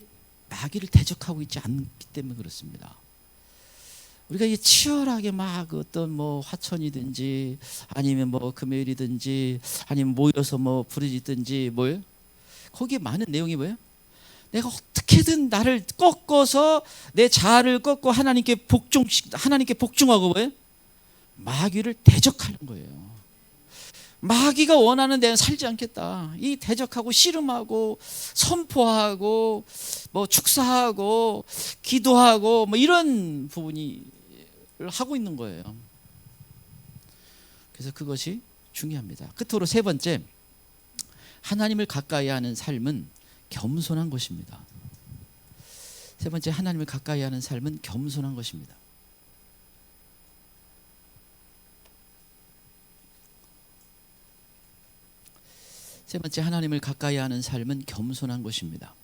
대적하고 있지 않기 때문에 그렇습니다. 우리가 이게 치열하게 막 어떤 뭐 화천이든지 아니면 뭐 금요일이든지 아니면 모여서 뭐 부르짖든지 뭐예요? 거기에 많은 내용이 뭐예요? 내가 어떻게든 나를 꺾어서 내 자아를 꺾고 하나님께 복종하고 뭐예요? 마귀를 대적하는 거예요. 마귀가 원하는 데는 살지 않겠다. 이 대적하고 씨름하고 선포하고 뭐 축사하고 기도하고 뭐 이런 부분이 하고 있는 거예요. 그래서 그것이 중요합니다. 끝으로 세 번째, 하나님을 가까이 하는 삶은 겸손한 것입니다. 세 번째, 하나님을 가까이 하는 삶은 겸손한 것입니다. 세 번째, 하나님을 가까이 하는 삶은 겸손한 것입니다.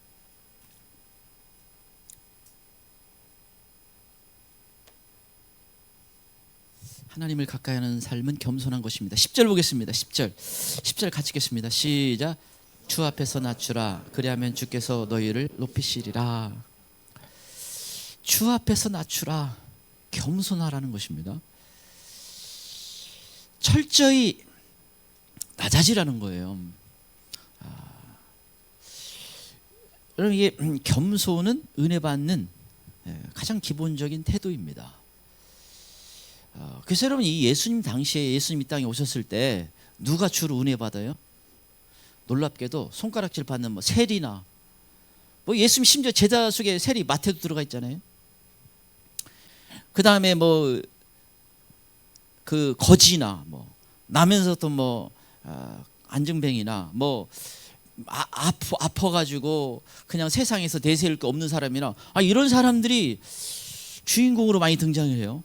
하나님을 가까이 하는 삶은 겸손한 것입니다. 10절 보겠습니다. 10절 같이 읽겠습니다. 시작. 주 앞에서 낮추라. 그리하면 주께서 너희를 높이시리라. 주 앞에서 낮추라. 겸손하라는 것입니다. 철저히 낮아지라는 거예요. 여러분, 이게 겸손은 은혜 받는 가장 기본적인 태도입니다. 그래서 여러분, 이 예수님 당시에 예수님 이 땅에 오셨을 때 누가 주로 은혜 받아요? 놀랍게도 손가락질 받는 뭐 세리나 뭐 예수님 심지어 제자 속에 세리 마태도 들어가 있잖아요. 그 다음에 뭐 그 거지나 뭐 나면서 또 뭐 안증뱅이나 뭐 아파가지고 그냥 세상에서 내세울 게 없는 사람이나 이런 사람들이 주인공으로 많이 등장해요.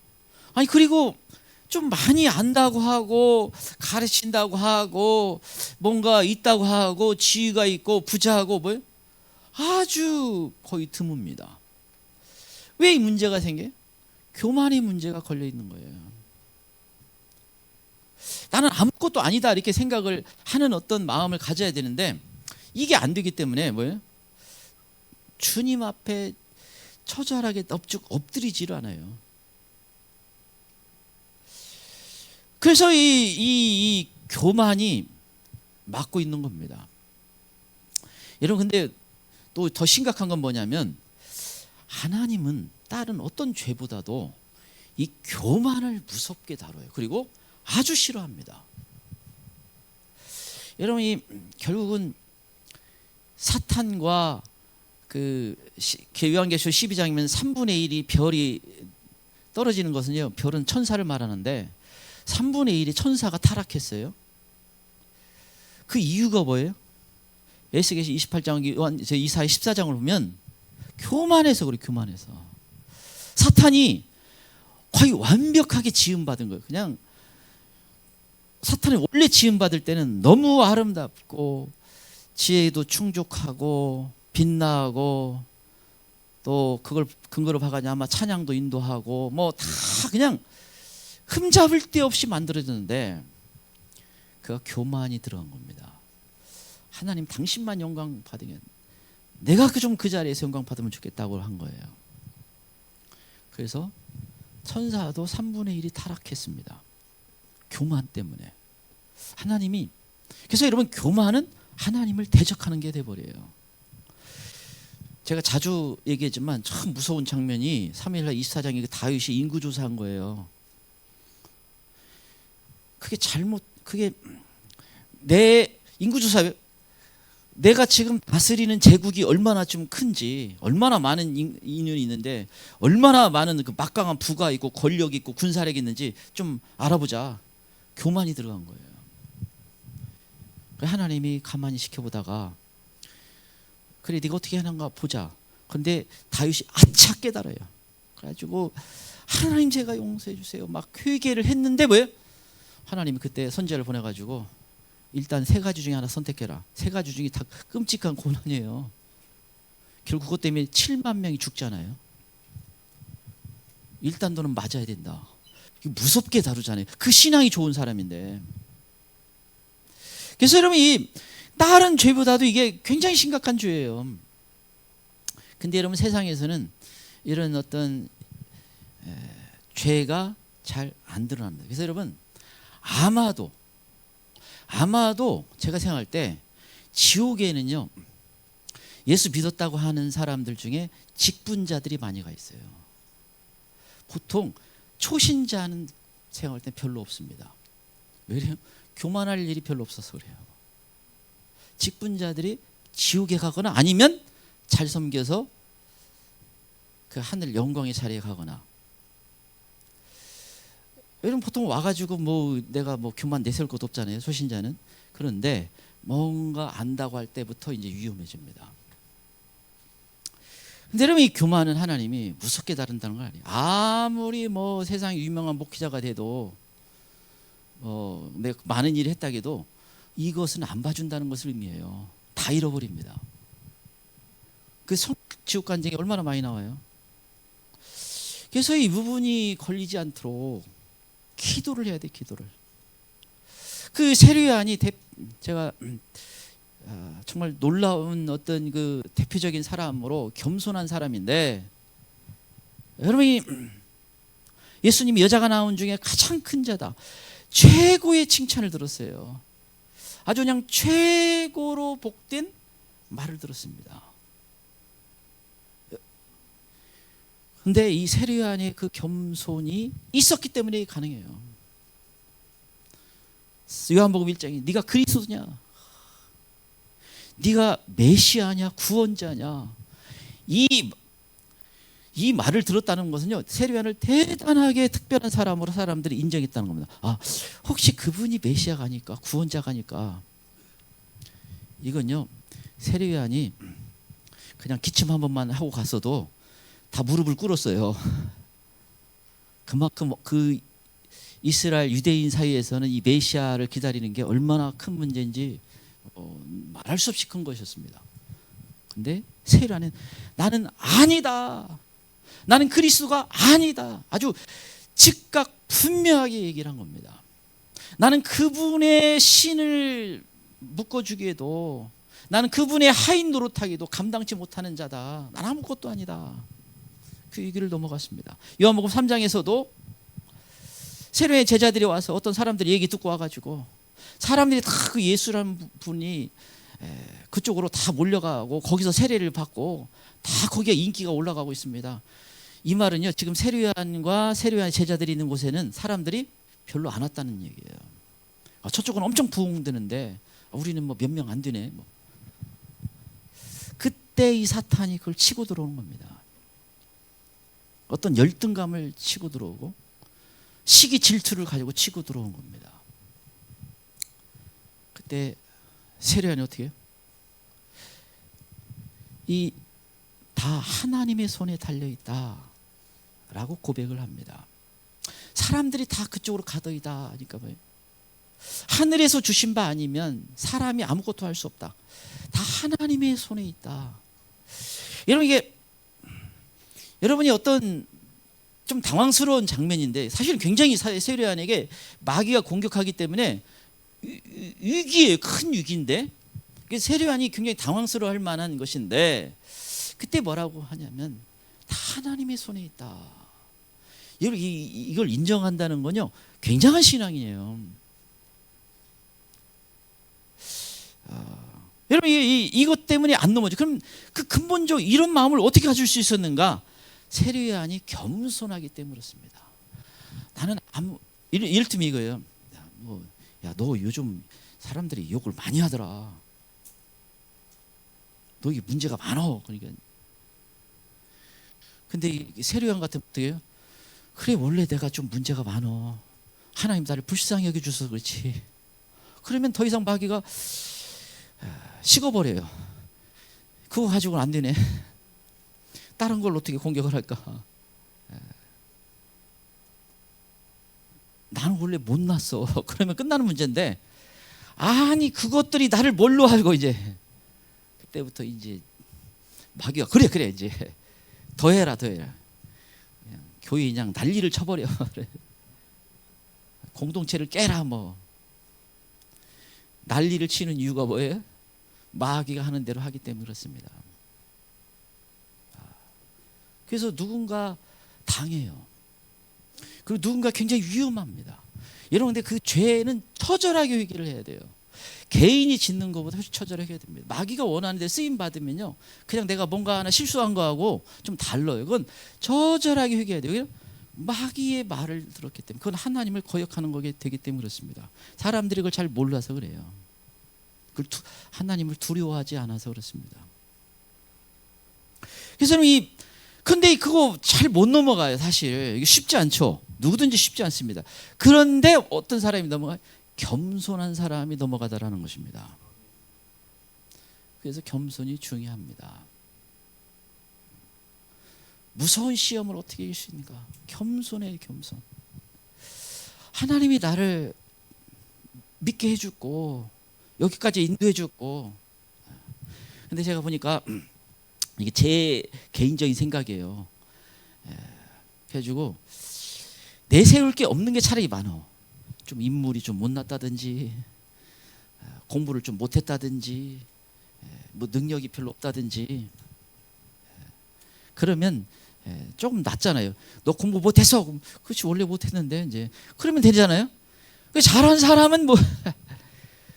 그리고 좀 많이 안다고 하고 가르친다고 하고 뭔가 있다고 하고 지위가 있고 부자하고 뭐예요? 아주 거의 드뭅니다. 왜 이 문제가 생겨요? 교만의 문제가 걸려 있는 거예요. 나는 아무것도 아니다 이렇게 생각을 하는 어떤 마음을 가져야 되는데 이게 안 되기 때문에 뭐예요? 주님 앞에 처절하게 넙죽 엎드리지를 않아요. 그래서 이 교만이 막고 있는 겁니다. 여러분, 근데 또 더 심각한 건 뭐냐면 하나님은 다른 어떤 죄보다도 이 교만을 무섭게 다뤄요. 그리고 아주 싫어합니다. 여러분, 결국은 사탄과 그 요한계시록 12장이면 3분의 1이 별이 떨어지는 것은요, 별은 천사를 말하는데 3분의 1이 천사가 타락했어요. 그 이유가 뭐예요? 에스겔 28장, 이사야 14장을 보면 교만해서 그래. 교만해서 사탄이 거의 완벽하게 지음받은 거예요. 그냥 사탄이 원래 지음받을 때는 너무 아름답고 지혜도 충족하고 빛나고 또 그걸 근거로 봐가지고 아마 찬양도 인도하고 뭐 다 그냥 흠잡을 데 없이 만들어졌는데 그가 교만이 들어간 겁니다. 하나님, 당신만 영광 받으면 내가 그 자리에서 영광 받으면 좋겠다고 한 거예요. 그래서 천사도 3분의 1이 타락했습니다. 교만 때문에. 하나님이, 그래서 여러분, 교만은 하나님을 대적하는 게 돼버려요. 제가 자주 얘기했지만 참 무서운 장면이 3일날 24장에 다윗이 인구조사한 거예요. 그게 내 인구조사, 내가 지금 다스리는 제국이 얼마나 좀 큰지, 얼마나 많은 인원이 있는데 얼마나 많은 그 막강한 부가 있고 권력이 있고 군사력이 있는지 좀 알아보자. 교만이 들어간 거예요. 하나님이 가만히 지켜보다가 그래, 네가 어떻게 하는가 보자. 그런데 다윗이 아차 깨달아요. 그래가지고 하나님, 제가 용서해 주세요 막 회개를 했는데 뭐예요? 하나님이 그때 선지자를 보내가지고 일단 3가지 중에 하나 선택해라. 3가지 중에 다 끔찍한 고난이에요. 결국 그것 때문에 7만 명이 죽잖아요. 일단 너는 맞아야 된다. 무섭게 다루잖아요. 그 신앙이 좋은 사람인데. 그래서 여러분, 이 다른 죄보다도 이게 굉장히 심각한 죄예요. 근데 여러분, 세상에서는 이런 어떤 죄가 잘 안 드러납니다. 그래서 여러분, 아마도 제가 생각할 때 지옥에는요, 예수 믿었다고 하는 사람들 중에 직분자들이 많이 가 있어요. 보통 초신자는 생각할 때 별로 없습니다. 왜냐면 교만할 일이 별로 없어서 그래요. 직분자들이 지옥에 가거나 아니면 잘 섬겨서 그 하늘 영광의 자리에 가거나. 여러분, 보통 와가지고 뭐 내가 뭐 교만 내세울 것도 없잖아요, 초신자는. 그런데 뭔가 안다고 할 때부터 이제 위험해집니다. 근데 여러분, 이 교만은 하나님이 무섭게 다룬다는 건 아니에요. 아무리 뭐 세상에 유명한 목회자가 돼도 내가 많은 일을 했다 해도 이것은 안 봐준다는 것을 의미해요. 다 잃어버립니다. 그 지옥 간증이 얼마나 많이 나와요. 그래서 이 부분이 걸리지 않도록 기도를 해야 돼. 기도를. 그 세례요한이 제가 정말 놀라운 어떤 그 대표적인 사람으로 겸손한 사람인데, 여러분이 예수님이 여자가 나온 중에 가장 큰 자다, 최고의 칭찬을 들었어요. 아주 그냥 최고로 복된 말을 들었습니다. 근데 이 세례요한의 그 겸손이 있었기 때문에 가능해요. 요한복음 1장에 네가 그리스도냐, 네가 메시아냐, 구원자냐, 이 말을 들었다는 것은요, 세례요한을 대단하게 특별한 사람으로 사람들이 인정했다는 겁니다. 아, 혹시 그분이 메시아가 아닐까, 구원자가 아닐까. 이건요, 세례요한이 그냥 기침 한 번만 하고 갔어도 다 무릎을 꿇었어요. 그만큼 그 이스라엘 유대인 사이에서는 이 메시아를 기다리는 게 얼마나 큰 문제인지 말할 수 없이 큰 것이었습니다. 근데 세례요한은 나는 아니다, 나는 그리스도가 아니다, 아주 즉각 분명하게 얘기를 한 겁니다. 나는 그분의 신을 묶어주기에도, 나는 그분의 하인 노릇하기도 감당치 못하는 자다. 난 아무것도 아니다. 그 얘기를 넘어갔습니다. 요한복음 3장에서도 세례의 제자들이 와서 어떤 사람들이 얘기 듣고 와가지고 사람들이 다 그 예수라는 분이 그쪽으로 다 몰려가고 거기서 세례를 받고 다 거기에 인기가 올라가고 있습니다. 이 말은요, 지금 세례요한과 세례요한 제자들이 있는 곳에는 사람들이 별로 안 왔다는 얘기예요. 저쪽은 엄청 부흥되는데 우리는 뭐 몇 명 안 되네. 그때 이 사탄이 그걸 치고 들어오는 겁니다. 어떤 열등감을 치고 들어오고 시기 질투를 가지고 치고 들어온 겁니다. 그때 세례요한이 어떻게 해요? 이 다 하나님의 손에 달려있다 라고 고백을 합니다. 사람들이 다 그쪽으로 가더이다 하니까 뭐예요? 하늘에서 주신 바 아니면 사람이 아무것도 할 수 없다. 다 하나님의 손에 있다. 여러분, 이게 여러분이 어떤 좀 당황스러운 장면인데 사실 굉장히 세례요한에게 마귀가 공격하기 때문에 위기예요. 큰 위기인데 세례요한이 굉장히 당황스러워할 만한 것인데 그때 뭐라고 하냐면 다 하나님의 손에 있다. 이걸 인정한다는 건요, 굉장한 신앙이에요. 여러분, 이것 때문에 안 넘어져. 그럼 그 근본적 이런 마음을 어떻게 가질 수 있었는가? 세례요한이 겸손하기 때문에 그렇습니다. 나는 이를테면 이거예요. 야, 너 요즘 사람들이 욕을 많이 하더라. 너 이게 문제가 많어. 그러니까. 근데 세례요한 같은 어떻게 해요? 그래, 원래 내가 좀 문제가 많어. 하나님 나를 불쌍히 여겨줘서 그렇지. 그러면 더 이상 마귀가 식어버려요. 그거 가지고는 안 되네. 다른 걸 어떻게 공격을 할까? 나는 원래 못났어. 그러면 끝나는 문제인데, 아니 그것들이 나를 뭘로 알고 이제 그때부터 이제 마귀가 그래 이제 더해라. 그냥 교회 그냥 난리를 쳐버려. 공동체를 깨라 뭐. 난리를 치는 이유가 뭐예요? 마귀가 하는 대로 하기 때문에 그렇습니다. 그래서 누군가 당해요. 그리고 누군가 굉장히 위험합니다. 여러분, 근데 그 죄는 처절하게 회개를 해야 돼요. 개인이 짓는 것보다 훨씬 처절하게 해야 됩니다. 마귀가 원하는데 쓰임 받으면요, 그냥 내가 뭔가 하나 실수한 거하고 좀 달라요. 그건 처절하게 회개해야 돼요. 마귀의 말을 들었기 때문에, 그건 하나님을 거역하는 거게 되기 때문에 그렇습니다. 사람들이 그걸 잘 몰라서 그래요. 하나님을 두려워하지 않아서 그렇습니다. 그래서 근데 그거 잘 못 넘어가요. 사실 이게 쉽지 않죠. 누구든지 쉽지 않습니다. 그런데 어떤 사람이 넘어가요? 겸손한 사람이 넘어가다라는 것입니다. 그래서 겸손이 중요합니다. 무서운 시험을 어떻게 이길 수 있는가? 겸손해, 겸손. 하나님이 나를 믿게 해주고 여기까지 인도해주고. 근데 제가 보니까 이게 제 개인적인 생각이에요. 해주고 내세울 게 없는 게 차라리 많어. 좀 인물이 좀 못났다든지, 공부를 좀 못했다든지, 뭐 능력이 별로 없다든지, 그러면 조금 낫잖아요. 너 공부 못했어. 그렇지, 원래 못했는데 이제 그러면 되잖아요. 잘한 사람은 뭐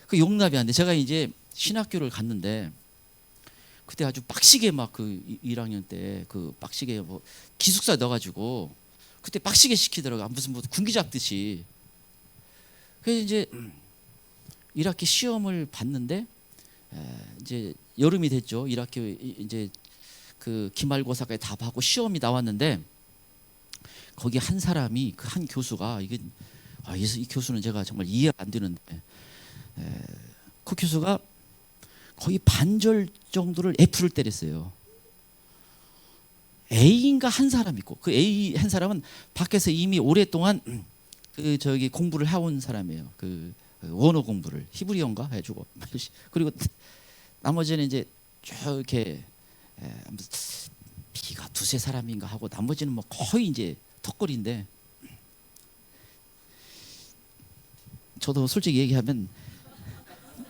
그 용납이 안 돼. 제가 이제 신학교를 갔는데 그때 아주 빡시게 막 그 1학년 때 그 빡시게 뭐 기숙사 넣어가지고 그때 빡시게 시키더라고. 무슨 뭐 군기 잡듯이. 그래서 이제 1학기 시험을 봤는데 이제 여름이 됐죠. 1학기 이제 그 기말고사까지 다 하고 시험이 나왔는데 거기 한 사람이 그 한 교수가 이 교수는 제가 정말 이해가 안 되는데 그 교수가 거의 반절 정도를 F를 때렸어요. A인가 한 사람 있고 그 A 한 사람은 밖에서 이미 오랫동안 공부를 해온 사람이에요. 그 원어 공부를 히브리어인가 해주고 그리고 나머지는 이제 쭉 이렇게 B가 두세 사람인가 하고 나머지는 뭐 거의 이제 턱걸이인데 저도 솔직히 얘기하면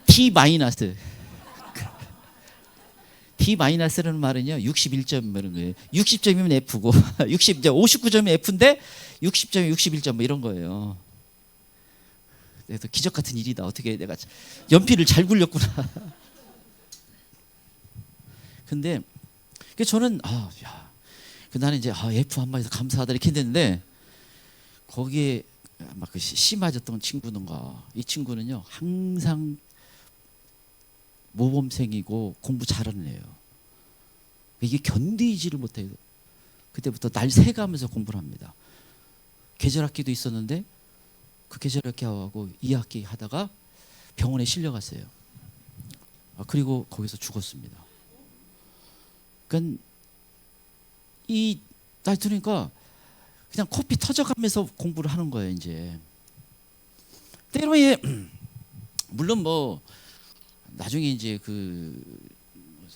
D 마이너스. D 마이너스라는 말은요 61점 이런 거예요. 60점이면 F고 59점이 F인데 60점이 61점 뭐 이런 거예요. 그래서 기적 같은 일이다. 어떻게 내가 연필을 잘 굴렸구나. 근데 저는 나는 이제 F 한 마디에서 감사하다 이렇게 했는데 거기에 막 그 시 맞았던 친구는가 이 친구는요 항상 모범생이고 공부 잘하는 애예요. 이게 견디지를 못해요. 그때부터 날 새가면서 공부를 합니다. 계절학기도 있었는데 그 계절학기하고 2학기 하다가 병원에 실려갔어요. 그리고 거기서 죽었습니다. 그러니까 이 날 들으니까 그냥 코피 터져가면서 공부를 하는 거예요. 이제 때로에 물론 뭐 나중에 이제 그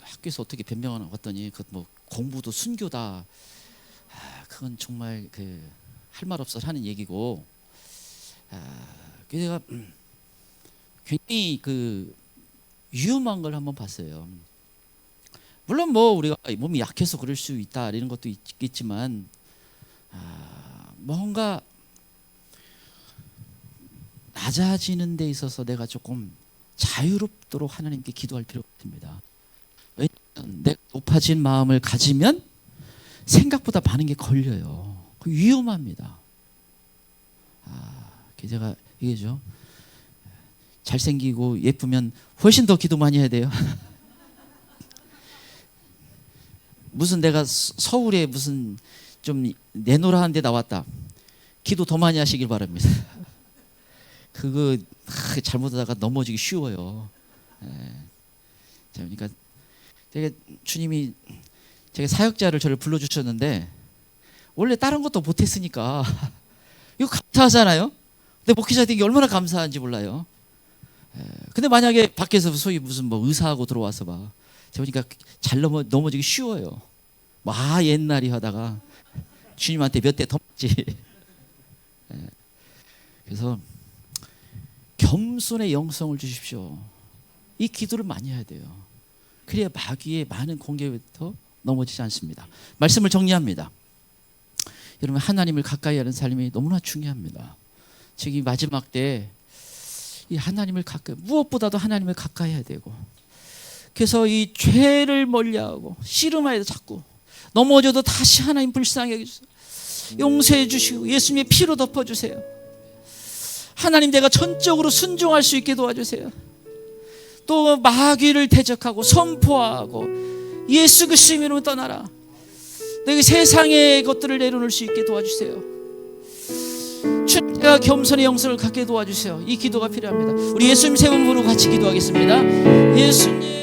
학교에서 어떻게 변명을 왔더니 그 뭐 공부도 순교다. 그건 정말 그 할 말 없어 하는 얘기고. 제가 굉장히 그 위험한 걸 한번 봤어요. 물론 뭐 우리가 몸이 약해서 그럴 수 있다 이런 것도 있겠지만 뭔가 낮아지는 데 있어서 내가 조금 자유롭도록 하나님께 기도할 필요가 있습니다. 왜냐하면 내가 높아진 마음을 가지면 생각보다 많은 게 걸려요. 위험합니다. 제가 얘기죠. 잘생기고 예쁘면 훨씬 더 기도 많이 해야 돼요. 무슨 내가 서울에 무슨 좀 내노라 하는 데 나왔다. 기도 더 많이 하시길 바랍니다. 그거 잘못하다가 넘어지기 쉬워요. 그러니까 주님이 제가 사역자를 저를 불러주셨는데 원래 다른 것도 못했으니까 이거 감사하잖아요. 근데 목회자 되는 게 얼마나 감사한지 몰라요. 근데 만약에 밖에서 소위 무슨 뭐 의사하고 들어와서 봐. 제가 보니까 잘 넘어지기 쉬워요. 옛날이 하다가 주님한테 몇 대 더 맞지. 그래서 겸손의 영성을 주십시오. 이 기도를 많이 해야 돼요. 그래야 마귀의 많은 공격부터 넘어지지 않습니다. 말씀을 정리합니다. 여러분 하나님을 가까이 하는 삶이 너무나 중요합니다. 지금 이 마지막 때 이 하나님을 가까이 무엇보다도 하나님을 가까이 해야 되고 그래서 이 죄를 멀리하고 씨름하여도 자꾸 넘어져도 다시 하나님 불쌍히 여기주세요. 용서해 주시고 예수님의 피로 덮어주세요. 하나님 내가 전적으로 순종할 수 있게 도와주세요. 또 마귀를 대적하고 선포하고 예수 그리스도의 이름으로 떠나라. 내가 세상의 것들을 내려놓을 수 있게 도와주세요. 주님과 겸손의 영성을 갖게 도와주세요. 이 기도가 필요합니다. 우리 예수님 세 번 부르고 같이 기도하겠습니다. 예수님